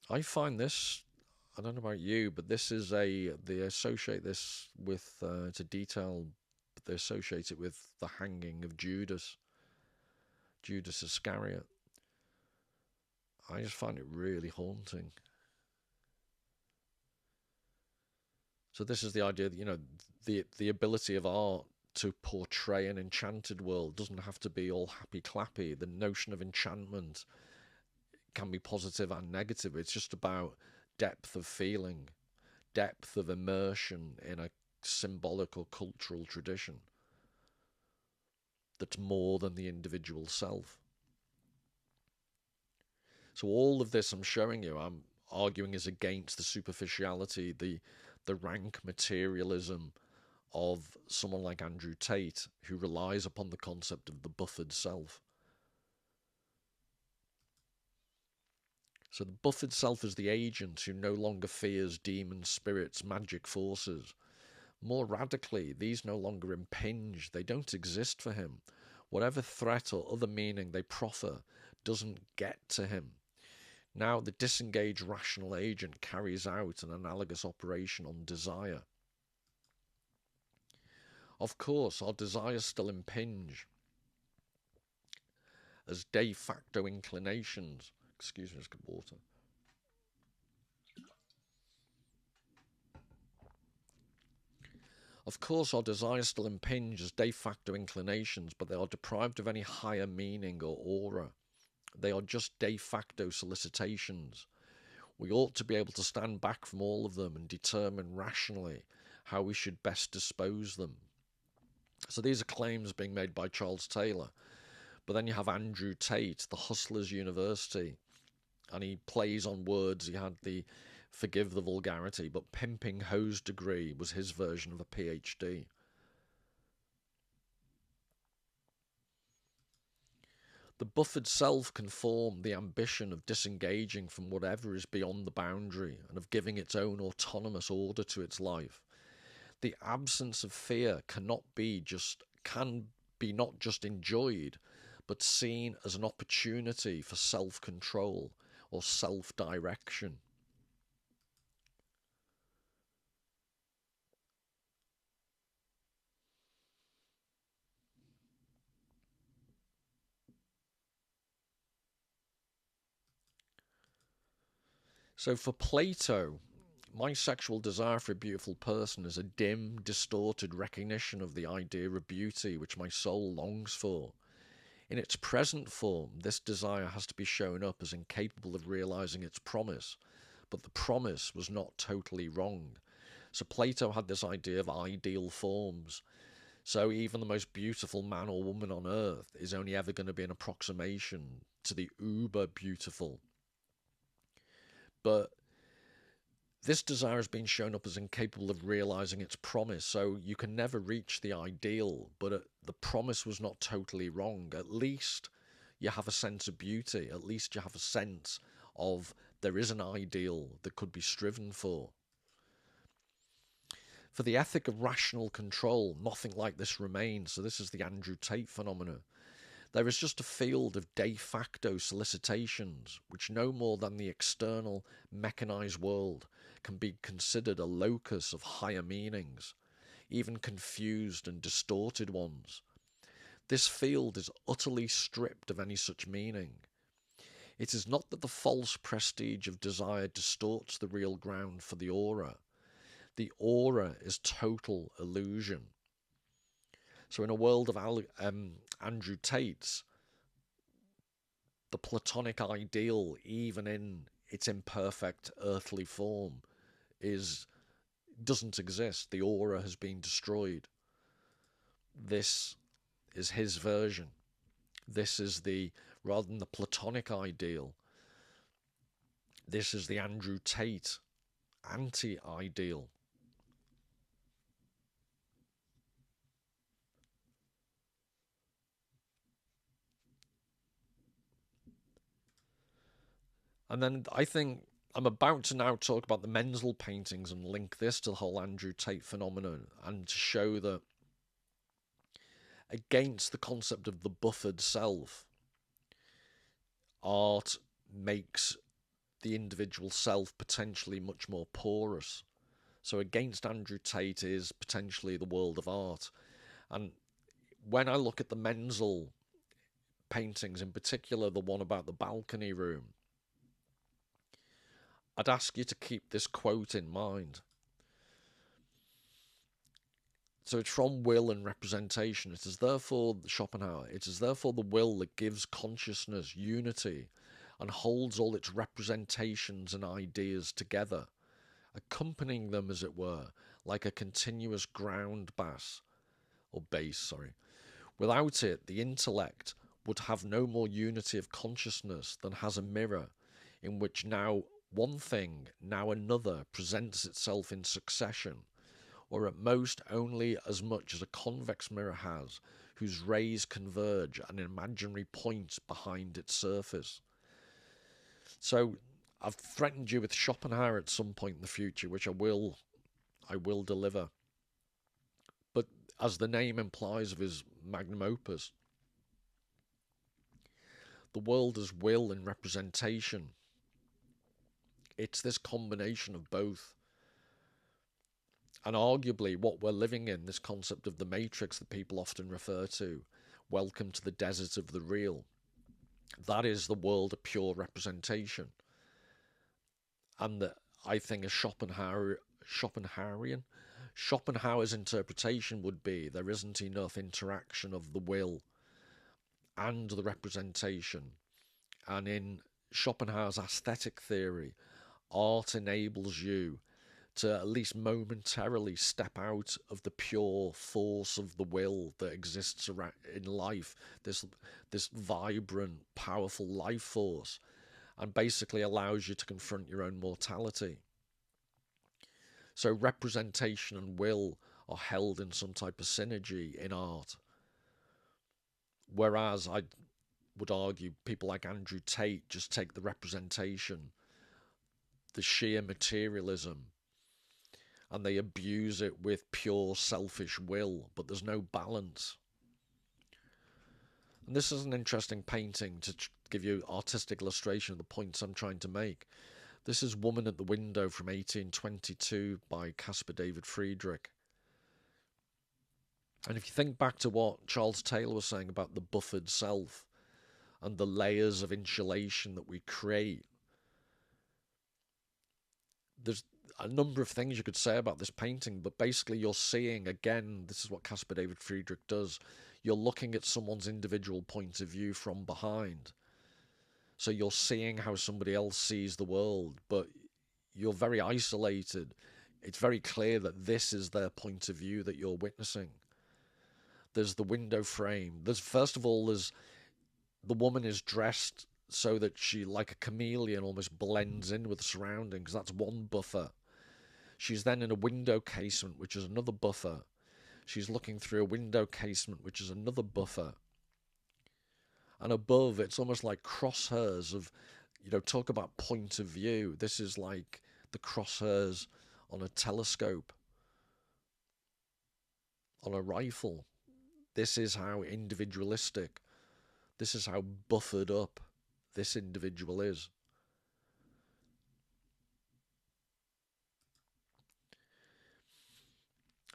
I find this, I don't know about you, but this is they associate this with, it's a detail, but they associate it with the hanging of Judas Iscariot. I just find it really haunting. So this is the idea that, the ability of art to portray an enchanted world. It doesn't have to be all happy clappy. The notion of enchantment can be positive and negative. It's just about depth of feeling, depth of immersion in a symbolic or cultural tradition that's more than the individual self. So all of this I'm showing you, I'm arguing, is against the superficiality, the rank materialism of someone like Andrew Tate, who relies upon the concept of the buffered self. So the buffered self is the agent who no longer fears demons, spirits, magic forces. More radically, these no longer impinge, they don't exist for him. Whatever threat or other meaning they proffer doesn't get to him. Now the disengaged rational agent carries out an analogous operation on desire. Of course, our desires still impinge as de facto inclinations. Excuse me, just get water. Of course, our desires still impinge as de facto inclinations, but they are deprived of any higher meaning or aura. They are just de facto solicitations. We ought to be able to stand back from all of them and determine rationally how we should best dispose them. So these are claims being made by Charles Taylor. But then you have Andrew Tate, the Hustlers University, and he plays on words. He had the, forgive the vulgarity, but pimping hose degree was his version of a PhD. The buffered self can form the ambition of disengaging from whatever is beyond the boundary and of giving its own autonomous order to its life. The absence of fear can be not just enjoyed, but seen as an opportunity for self-control or self-direction. So for Plato, my sexual desire for a beautiful person is a dim, distorted recognition of the idea of beauty which my soul longs for. In its present form, this desire has to be shown up as incapable of realizing its promise, but the promise was not totally wrong. So Plato had this idea of ideal forms. So even the most beautiful man or woman on earth is only ever going to be an approximation to the uber beautiful. But this desire has been shown up as incapable of realizing its promise, so you can never reach the ideal, but the promise was not totally wrong. At least you have a sense of beauty. At least you have a sense of there is an ideal that could be striven for. For the ethic of rational control, nothing like this remains. So this is the Andrew Tate phenomenon. There is just a field of de facto solicitations, which no more than the external mechanized world can be considered a locus of higher meanings, even confused and distorted ones. This field is utterly stripped of any such meaning. It is not that the false prestige of desire distorts the real ground for the aura. The aura is total illusion. So in a world of Andrew Tate's, the Platonic ideal, even in its imperfect earthly form, doesn't exist. The aura has been destroyed. This is his version. This is rather than the Platonic ideal, this is the Andrew Tate anti-ideal. And then I think I'm about to now talk about the Menzel paintings and link this to the whole Andrew Tate phenomenon, and to show that against the concept of the buffered self, art makes the individual self potentially much more porous. So against Andrew Tate is potentially the world of art. And when I look at the Menzel paintings, in particular the one about the balcony room, I'd ask you to keep this quote in mind. So it's from will and representation. It is therefore, Schopenhauer, it is therefore the will that gives consciousness unity and holds all its representations and ideas together, accompanying them, as it were, like a continuous ground bass, or bass, sorry. Without it, the intellect would have no more unity of consciousness than has a mirror, in which now one thing, now another, presents itself in succession, or at most only as much as a convex mirror has, whose rays converge at an imaginary point behind its surface. So I've threatened you with Schopenhauer at some point in the future, which I will deliver. But as the name implies of his magnum opus, the world is will and representation. It's this combination of both. And arguably what we're living in, this concept of the matrix that people often refer to, welcome to the desert of the real, that is the world of pure representation. And I think a Schopenhauer's interpretation would be there isn't enough interaction of the will and the representation. And in Schopenhauer's aesthetic theory, art enables you to at least momentarily step out of the pure force of the will that exists in life, this vibrant, powerful life force, and basically allows you to confront your own mortality. So representation and will are held in some type of synergy in art. Whereas I would argue people like Andrew Tate just take the representation, the sheer materialism, and they abuse it with pure selfish will, but there's no balance. And this is an interesting painting to give you artistic illustration of the points I'm trying to make. This is Woman at the Window from 1822 by Caspar David Friedrich. And if you think back to what Charles Taylor was saying about the buffered self and the layers of insulation that we create, there's a number of things you could say about this painting, but basically you're seeing, again, this is what Caspar David Friedrich does, you're looking at someone's individual point of view from behind. So you're seeing how somebody else sees the world, but you're very isolated. It's very clear that this is their point of view that you're witnessing. There's the window frame. First of all, the woman is dressed so that she, like a chameleon, almost blends in with the surroundings. That's one buffer. She's then in a window casement, which is another buffer. She's looking through a window casement, which is another buffer. And above, it's almost like crosshairs of, talk about point of view. This is like the crosshairs on a telescope, on a rifle. This is how individualistic, this is how buffered up this individual is.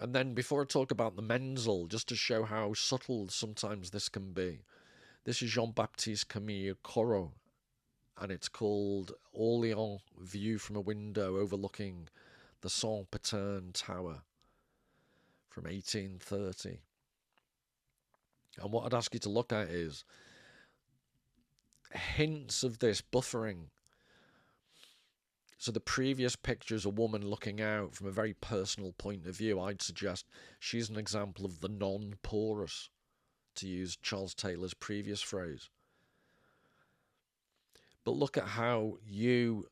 And then before I talk about the Menzel, just to show how subtle sometimes this can be, this is Jean-Baptiste Camille Corot, and it's called Orléans View from a Window Overlooking the Saint-Patern Tower from 1830. And what I'd ask you to look at is hints of this buffering. So the previous picture is a woman looking out from a very personal point of view. I'd suggest she's an example of the non-porous, to use Charles Taylor's previous phrase. But look at how you,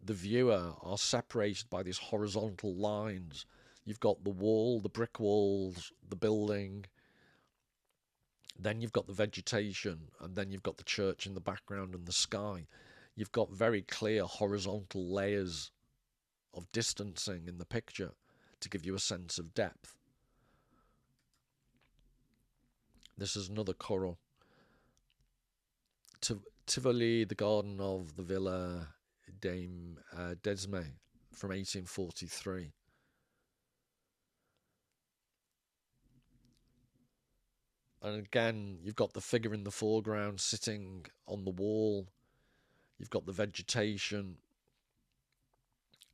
the viewer, are separated by these horizontal lines. You've got the wall, the brick walls, the building, then you've got the vegetation, and then you've got the church in the background and the sky. You've got very clear horizontal layers of distancing in the picture to give you a sense of depth. This is another Corot. Tivoli, the garden of the Villa Dame Desme from 1843. And again, you've got the figure in the foreground sitting on the wall. You've got the vegetation.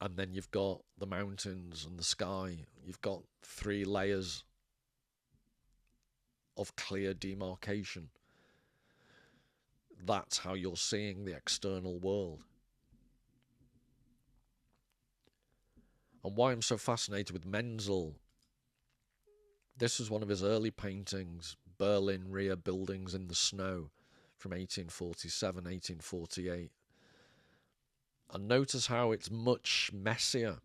And then you've got the mountains and the sky. You've got three layers of clear demarcation. That's how you're seeing the external world. And why I'm so fascinated with Menzel, this was one of his early paintings, Berlin rear buildings in the snow, from 1847, 1848. And notice how it's much messier.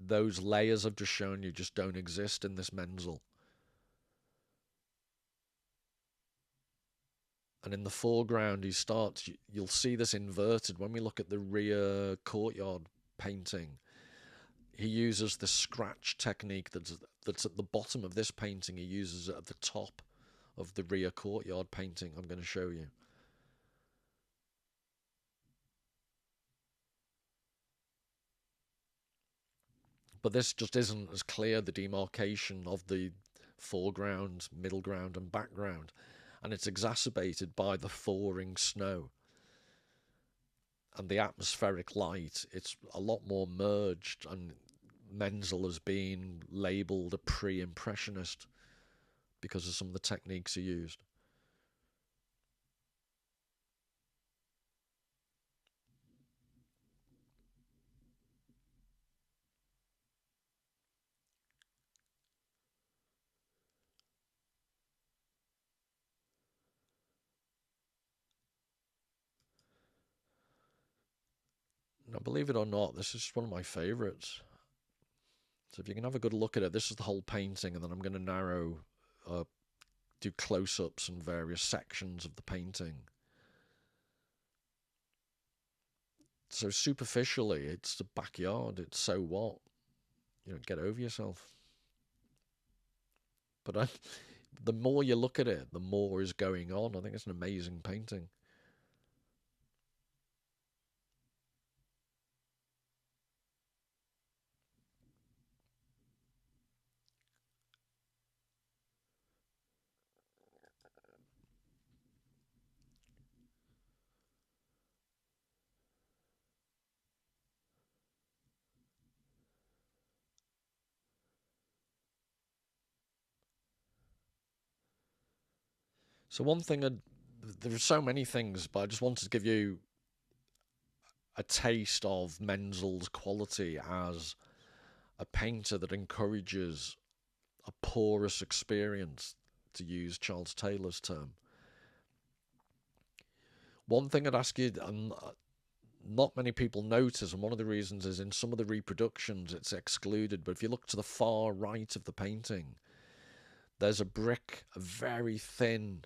Those layers I've just shown you just don't exist in this Menzel. And in the foreground, you'll see this inverted. When we look at the rear courtyard painting, he uses the scratch technique that's at the bottom of this painting. He uses it at the top of the rear courtyard painting I'm going to show you. But this just isn't as clear, the demarcation of the foreground, middle ground and background. And it's exacerbated by the thawing snow. And the atmospheric light, it's a lot more merged, and Menzel has been labelled a pre-impressionist because of some of the techniques he used. Now, believe it or not, this is one of my favourites. So if you can have a good look at it, this is the whole painting, and then I'm going to narrow, do close-ups and various sections of the painting. So superficially, it's the backyard, it's so what? You know, get over yourself. But the more you look at it, the more is going on. I think it's an amazing painting. So one thing, there are so many things, but I just wanted to give you a taste of Menzel's quality as a painter that encourages a porous experience, to use Charles Taylor's term. One thing I'd ask you, and not many people notice, and one of the reasons is in some of the reproductions it's excluded, but if you look to the far right of the painting, there's a brick, a very thin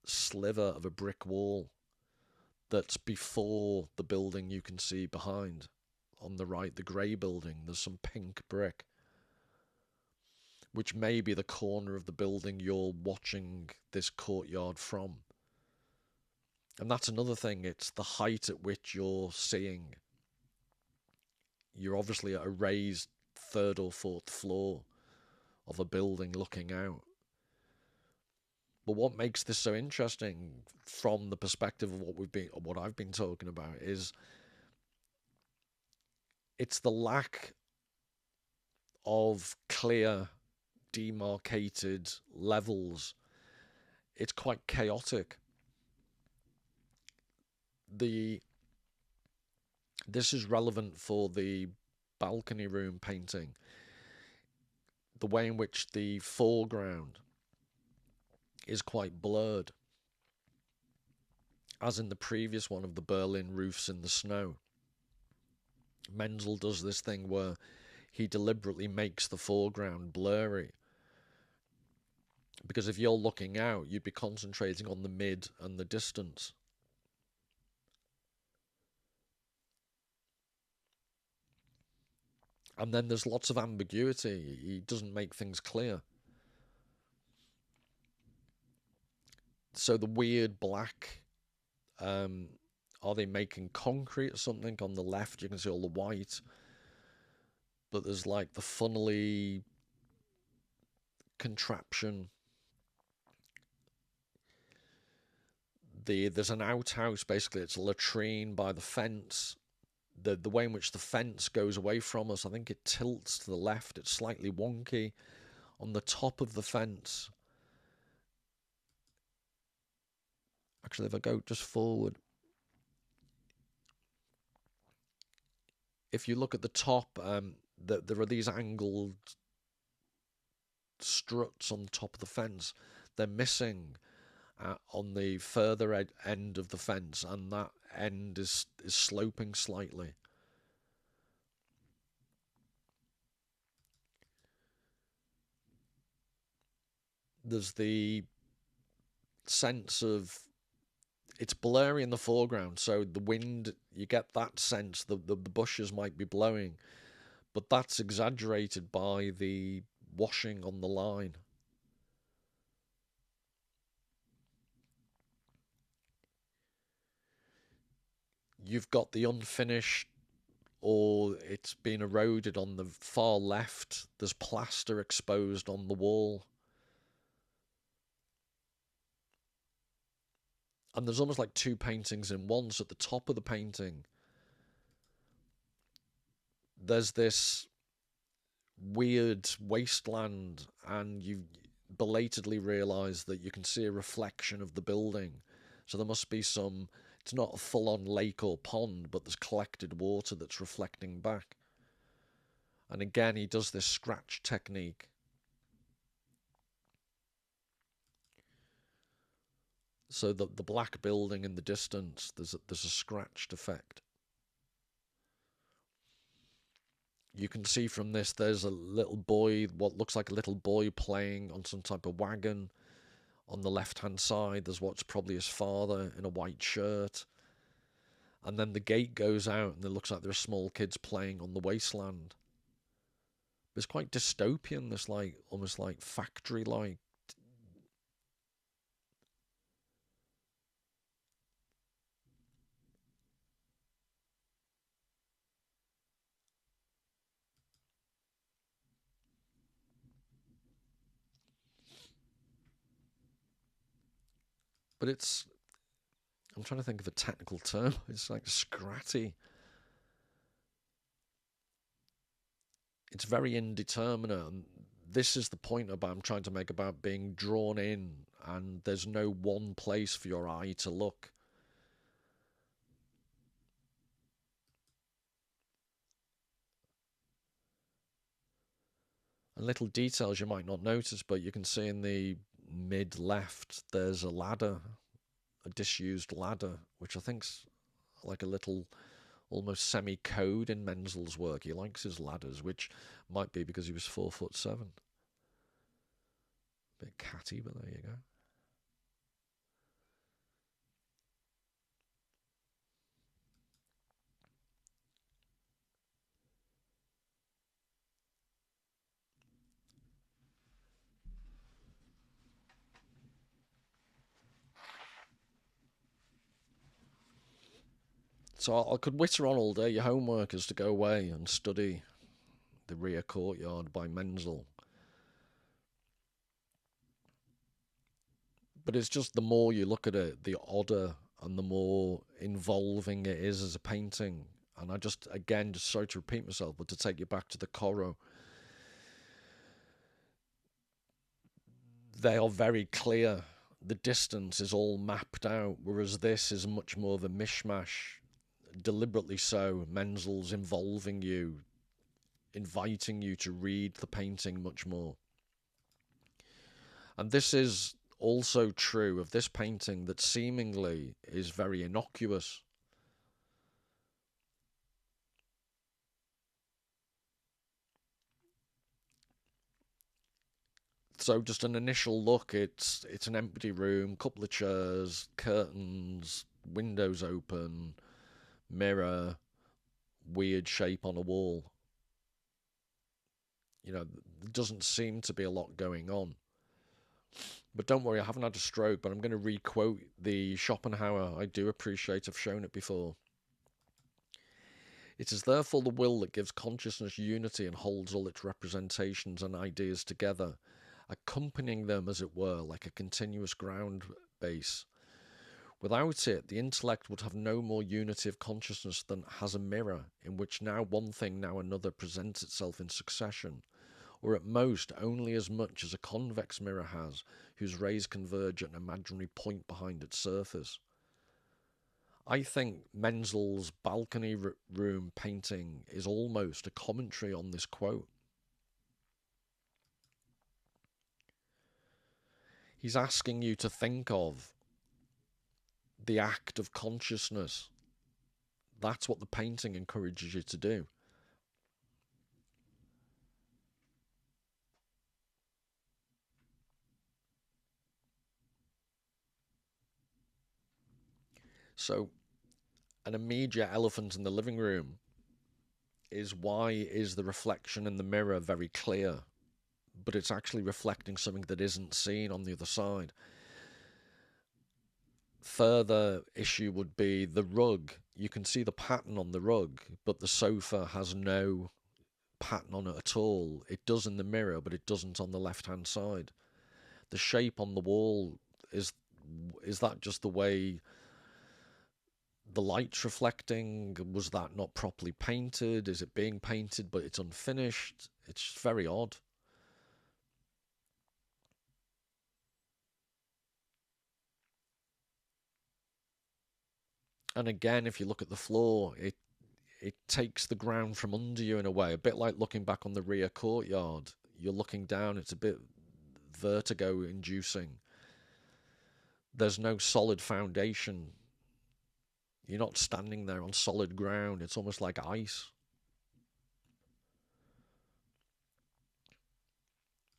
sliver of a brick wall that's before the building you can see behind. On the right, the grey building, there's some pink brick, which may be the corner of the building you're watching this courtyard from. And that's another thing, it's the height at which you're seeing. You're obviously at a raised third or fourth floor of a building looking out. But what makes this so interesting from the perspective of what I've been talking about is it's the lack of clear, demarcated levels. It's quite chaotic. This is relevant for the balcony room painting. The way in which the foreground is quite blurred, as in the previous one of the Berlin roofs in the snow. Menzel does this thing where he deliberately makes the foreground blurry, because if you're looking out, you'd be concentrating on the mid and the distance. And then there's lots of ambiguity. He doesn't make things clear. So the weird black, are they making concrete or something? On the left, you can see all the white. But there's like the funnily contraption. There's an outhouse, basically. It's a latrine by the fence. The way in which the fence goes away from us, I think it tilts to the left. It's slightly wonky. on the top of the fence. Actually, if I go just forward, if you look at the top, there are these angled struts on the top of the fence. They're missing on the further end of the fence, and that end is sloping slightly. There's the sense of it's blurry in the foreground, so the wind, you get that sense that the bushes might be blowing, but that's exaggerated by the washing on the line. You've got the unfinished, or it's been eroded on the far left. There's plaster exposed on the wall. And there's almost like two paintings in one. So at the top of the painting, there's this weird wasteland, and you belatedly realise that you can see a reflection of the building. So there must be some, it's not a full-on lake or pond, but there's collected water that's reflecting back. And again, he does this scratch technique. So the black building in the distance, there's a scratched effect. You can see from this, there's a little boy, what looks like a little boy playing on some type of wagon. On the left-hand side, there's what's probably his father in a white shirt. And then the gate goes out, and it looks like there are small kids playing on the wasteland. It's quite dystopian, this like almost like factory-like. But it's, I'm trying to think of a technical term. It's like scratty. It's very indeterminate. And this is the point about I'm trying to make about being drawn in, and there's no one place for your eye to look. And little details you might not notice, but you can see in the mid left there's a ladder, a disused ladder, which I think's like a little almost semi-code in Menzel's work. He likes his ladders, which might be because he was 4'7". Bit catty, but there you go. So I could witter on all day. Your homework is to go away and study The Rear Courtyard by Menzel. But it's just the more you look at it, the odder and the more involving it is as a painting. And I just, again, just sorry to repeat myself, but to take you back to the Corot, they are very clear. The distance is all mapped out, whereas this is much more of a mishmash. Deliberately so, Menzel's involving you, inviting you to read the painting much more. And this is also true of this painting that seemingly is very innocuous. So just an initial look, it's an empty room, couple of chairs, curtains, windows open, mirror, weird shape on a wall. You know, there doesn't seem to be a lot going on. But don't worry, I haven't had a stroke, but I'm going to re-quote the Schopenhauer. I do appreciate I've shown it before. It is therefore the will that gives consciousness unity and holds all its representations and ideas together, accompanying them, as it were, like a continuous ground base. Without it, the intellect would have no more unity of consciousness than has a mirror, in which now one thing, now another presents itself in succession, or at most only as much as a convex mirror has, whose rays converge at an imaginary point behind its surface. I think Menzel's balcony room painting is almost a commentary on this quote. He's asking you to think of the act of consciousness. That's what the painting encourages you to do. So, an immediate elephant in the living room is, why is the reflection in the mirror very clear, but it's actually reflecting something that isn't seen on the other side? Further issue would be the rug. You can see the pattern on the rug, but the sofa has no pattern on it at all. It does in the mirror, but it doesn't on the left-hand side. The shape on the wall, is that just the way the light's reflecting? Was that not properly painted? Is it being painted but it's unfinished? It's very odd. And again, if you look at the floor, it takes the ground from under you in a way, a bit like looking back on the rear courtyard. You're looking down, it's a bit vertigo inducing. There's no solid foundation. You're not standing there on solid ground. It's almost like ice.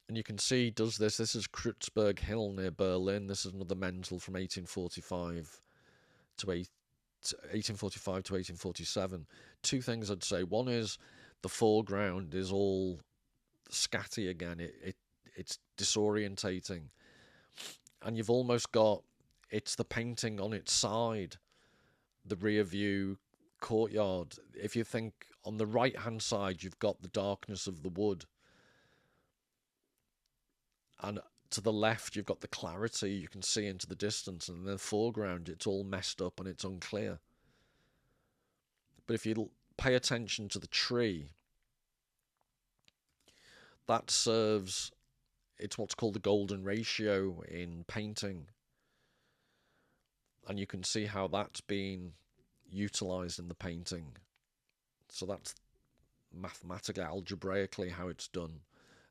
And you can see, does this. This is Kreuzberg Hill near Berlin. This is another Menzel from 1845 to 1847. Two things I'd say. One is the foreground is all scatty again. It's disorientating. And you've almost got, it's the painting on its side, the rear view courtyard. If you think on the right hand side, you've got the darkness of the wood, and to the left you've got the clarity, you can see into the distance, and in the foreground it's all messed up and it's unclear. But if you pay attention to the tree, that serves, it's what's called the golden ratio in painting, and you can see how that's been utilized in the painting. So that's mathematically, algebraically, how it's done.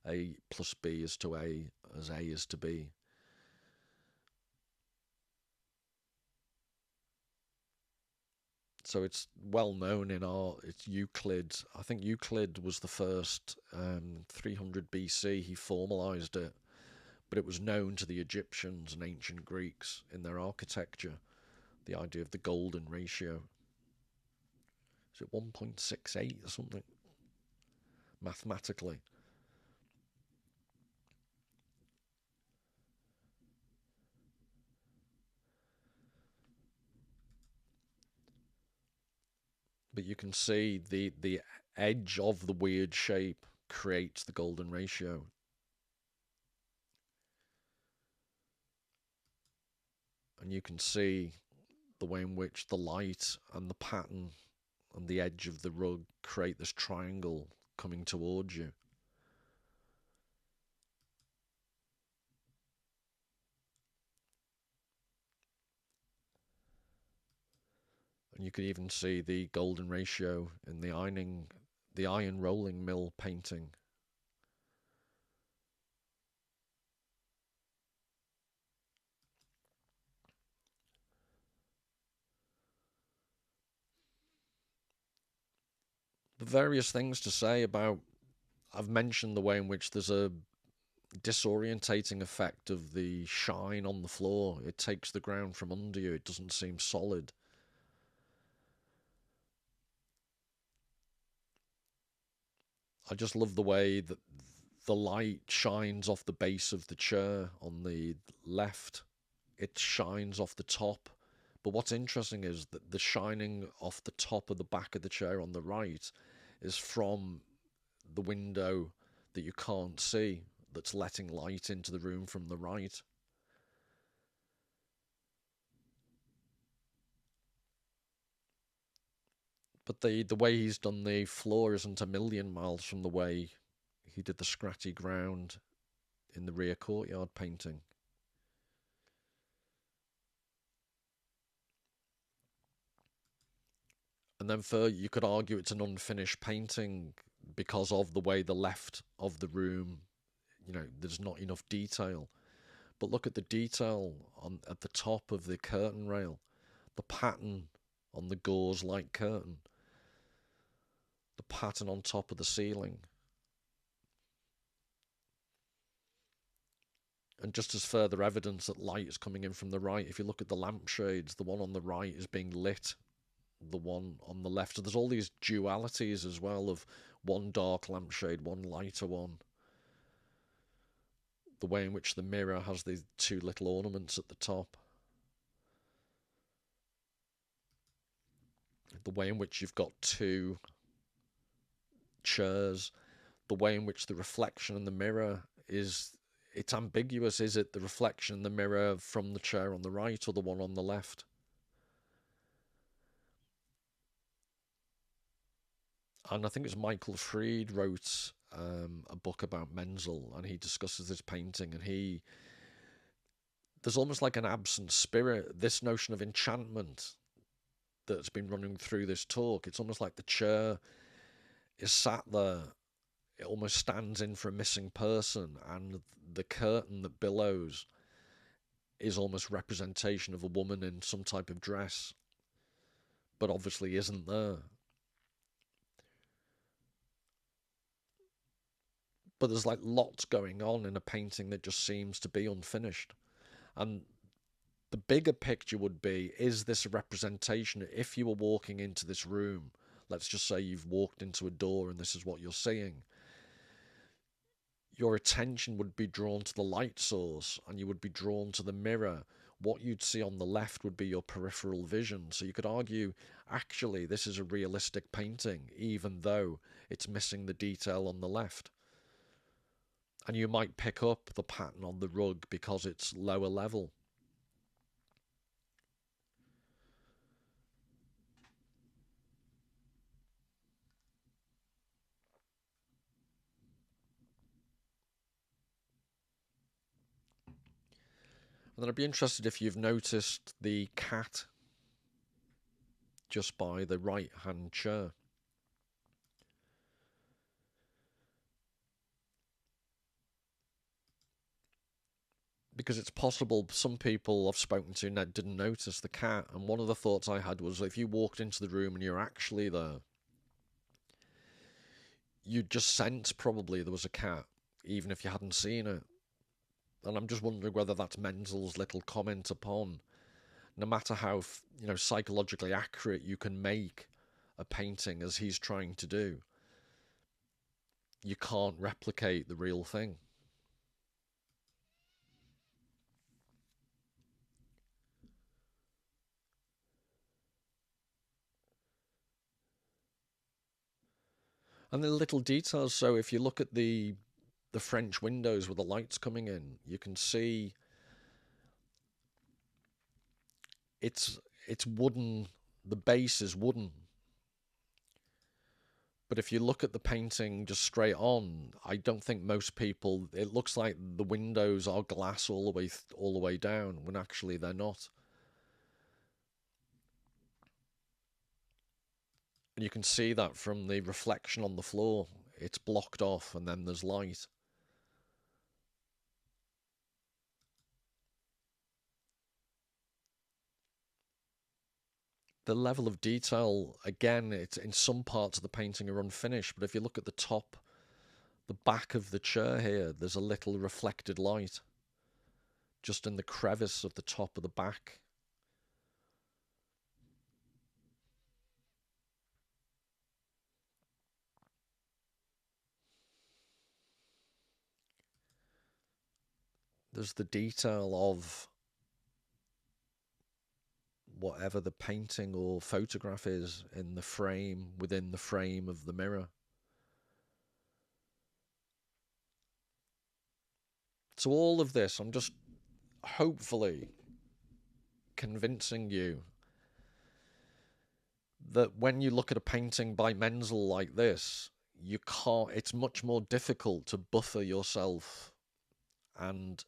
A plus B is to A as A is to B. So it's well known in art. It's Euclid. I think Euclid was the first, 300 BC. He formalized it, but it was known to the Egyptians and ancient Greeks in their architecture. The idea of the golden ratio. Is it 1.68 or something? Mathematically. But you can see the edge of the weird shape creates the golden ratio. And you can see the way in which the light and the pattern and the edge of the rug create this triangle coming towards you. And you could even see the golden ratio in the iron rolling mill painting. The various things to say about, I've mentioned the way in which there's a disorientating effect of the shine on the floor. It takes the ground from under you. It doesn't seem solid. I just love the way that the light shines off the base of the chair on the left. It shines off the top. But what's interesting is that the shining off the top of the back of the chair on the right is from the window that you can't see, that's letting light into the room from the right. But the way he's done the floor isn't a million miles from the way He did the scratchy ground in the rear courtyard painting. And then you could argue it's an unfinished painting because of the way the left of the room, there's not enough detail. But look at the detail at the top of the curtain rail, the pattern on the gauze-like curtain, the pattern on top of the ceiling. And just as further evidence that light is coming in from the right, if you look at the lampshades, the one on the right is being lit, the one on the left. So there's all these dualities as well of one dark lampshade, one lighter one. The way in which the mirror has these two little ornaments at the top. The way in which you've got two chairs. The way in which the reflection in the mirror it's ambiguous. Is it the reflection in the mirror from the chair on the right or the one on the left? And I think it's Michael Fried wrote a book about Menzel, and he discusses this painting, and there's almost like an absent spirit, this notion of enchantment that's been running through this talk. It's almost like the chair is sat there, it almost stands in for a missing person, and the curtain that billows is almost representation of a woman in some type of dress, but obviously isn't there. But there's like lots going on in a painting that just seems to be unfinished. And the bigger picture would be, is this a representation? If you were walking into this room, let's just say you've walked into a door and this is what you're seeing, your attention would be drawn to the light source and you would be drawn to the mirror. What you'd see on the left would be your peripheral vision. So you could argue, actually, this is a realistic painting, even though it's missing the detail on the left. And you might pick up the pattern on the rug because it's lower level. And then I'd be interested if you've noticed the cat just by the right-hand chair. Because it's possible some people I've spoken to didn't notice the cat, and one of the thoughts I had was if you walked into the room and you're actually there, you'd just sense probably there was a cat, even if you hadn't seen it. And I'm just wondering whether that's Menzel's little comment upon, no matter how psychologically accurate you can make a painting as he's trying to do, you can't replicate the real thing. And the little details, so if you look at the French windows with the lights coming in, you can see it's wooden, the base is wooden. But if you look at the painting just straight on, I don't think most people, it looks like the windows are glass all the way down, when actually they're not. And you can see that from the reflection on the floor. It's blocked off and then there's light. The level of detail, again, it's in some parts of the painting are unfinished, but if you look at the top, the back of the chair here, there's a little reflected light just in the crevice of the top of the back. There's the detail of whatever the painting or photograph is in the frame, within the frame of the mirror. So all of this, I'm just hopefully convincing you that when you look at a painting by Menzel like this, you can't, it's much more difficult to buffer yourself and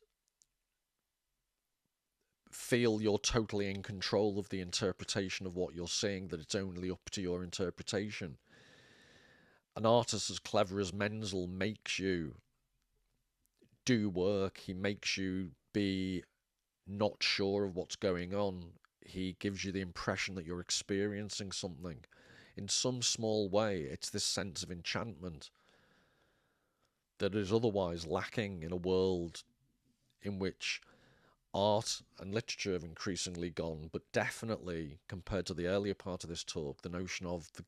feel you're totally in control of the interpretation of what you're seeing, that it's only up to your interpretation. An artist as clever as Menzel makes you do work, he makes you be not sure of what's going on. He gives you the impression that you're experiencing something. In some small way, it's this sense of enchantment that is otherwise lacking in a world in which art and literature have increasingly gone, but definitely, compared to the earlier part of this talk, the notion of the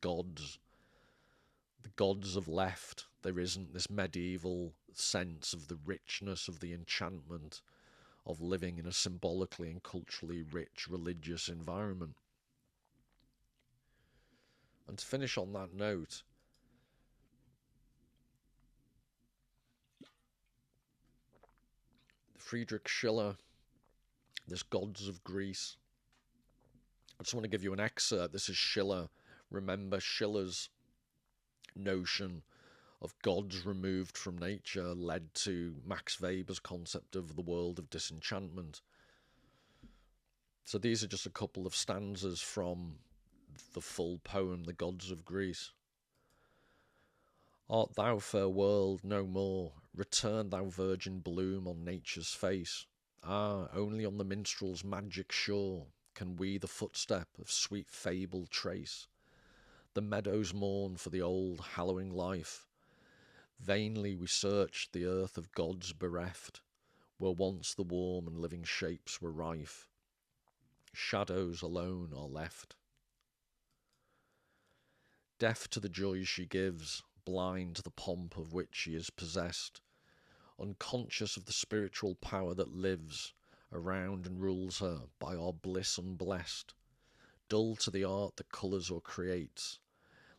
gods have left. There isn't this medieval sense of the richness of the enchantment of living in a symbolically and culturally rich religious environment. And to finish on that note, Friedrich Schiller, this Gods of Greece. I just want to give you an excerpt. This is Schiller. Remember, Schiller's notion of gods removed from nature led to Max Weber's concept of the world of disenchantment. So these are just a couple of stanzas from the full poem, The Gods of Greece. Art thou, fair world, no more? Return, thou virgin bloom on nature's face. Ah, only on the minstrel's magic shore can we the footstep of sweet fable trace. The meadows mourn for the old hallowing life. Vainly we search the earth of gods bereft, where once the warm and living shapes were rife. Shadows alone are left. Deaf to the joys she gives, blind to the pomp of which she is possessed, unconscious of the spiritual power that lives around and rules her by our bliss unblessed, dull to the art that colours or creates,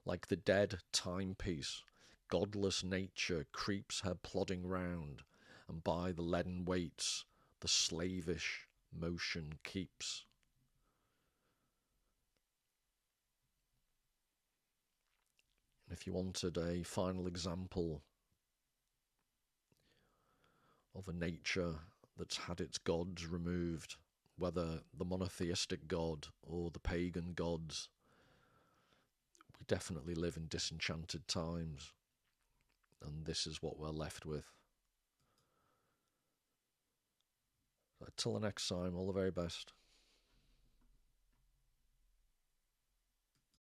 like the dead timepiece, godless nature creeps her plodding round, and by the leaden weights the slavish motion keeps. And if you wanted a final example of a nature that's had its gods removed, whether the monotheistic god or the pagan gods, we definitely live in disenchanted times, and this is what we're left with. Till the next time, all the very best.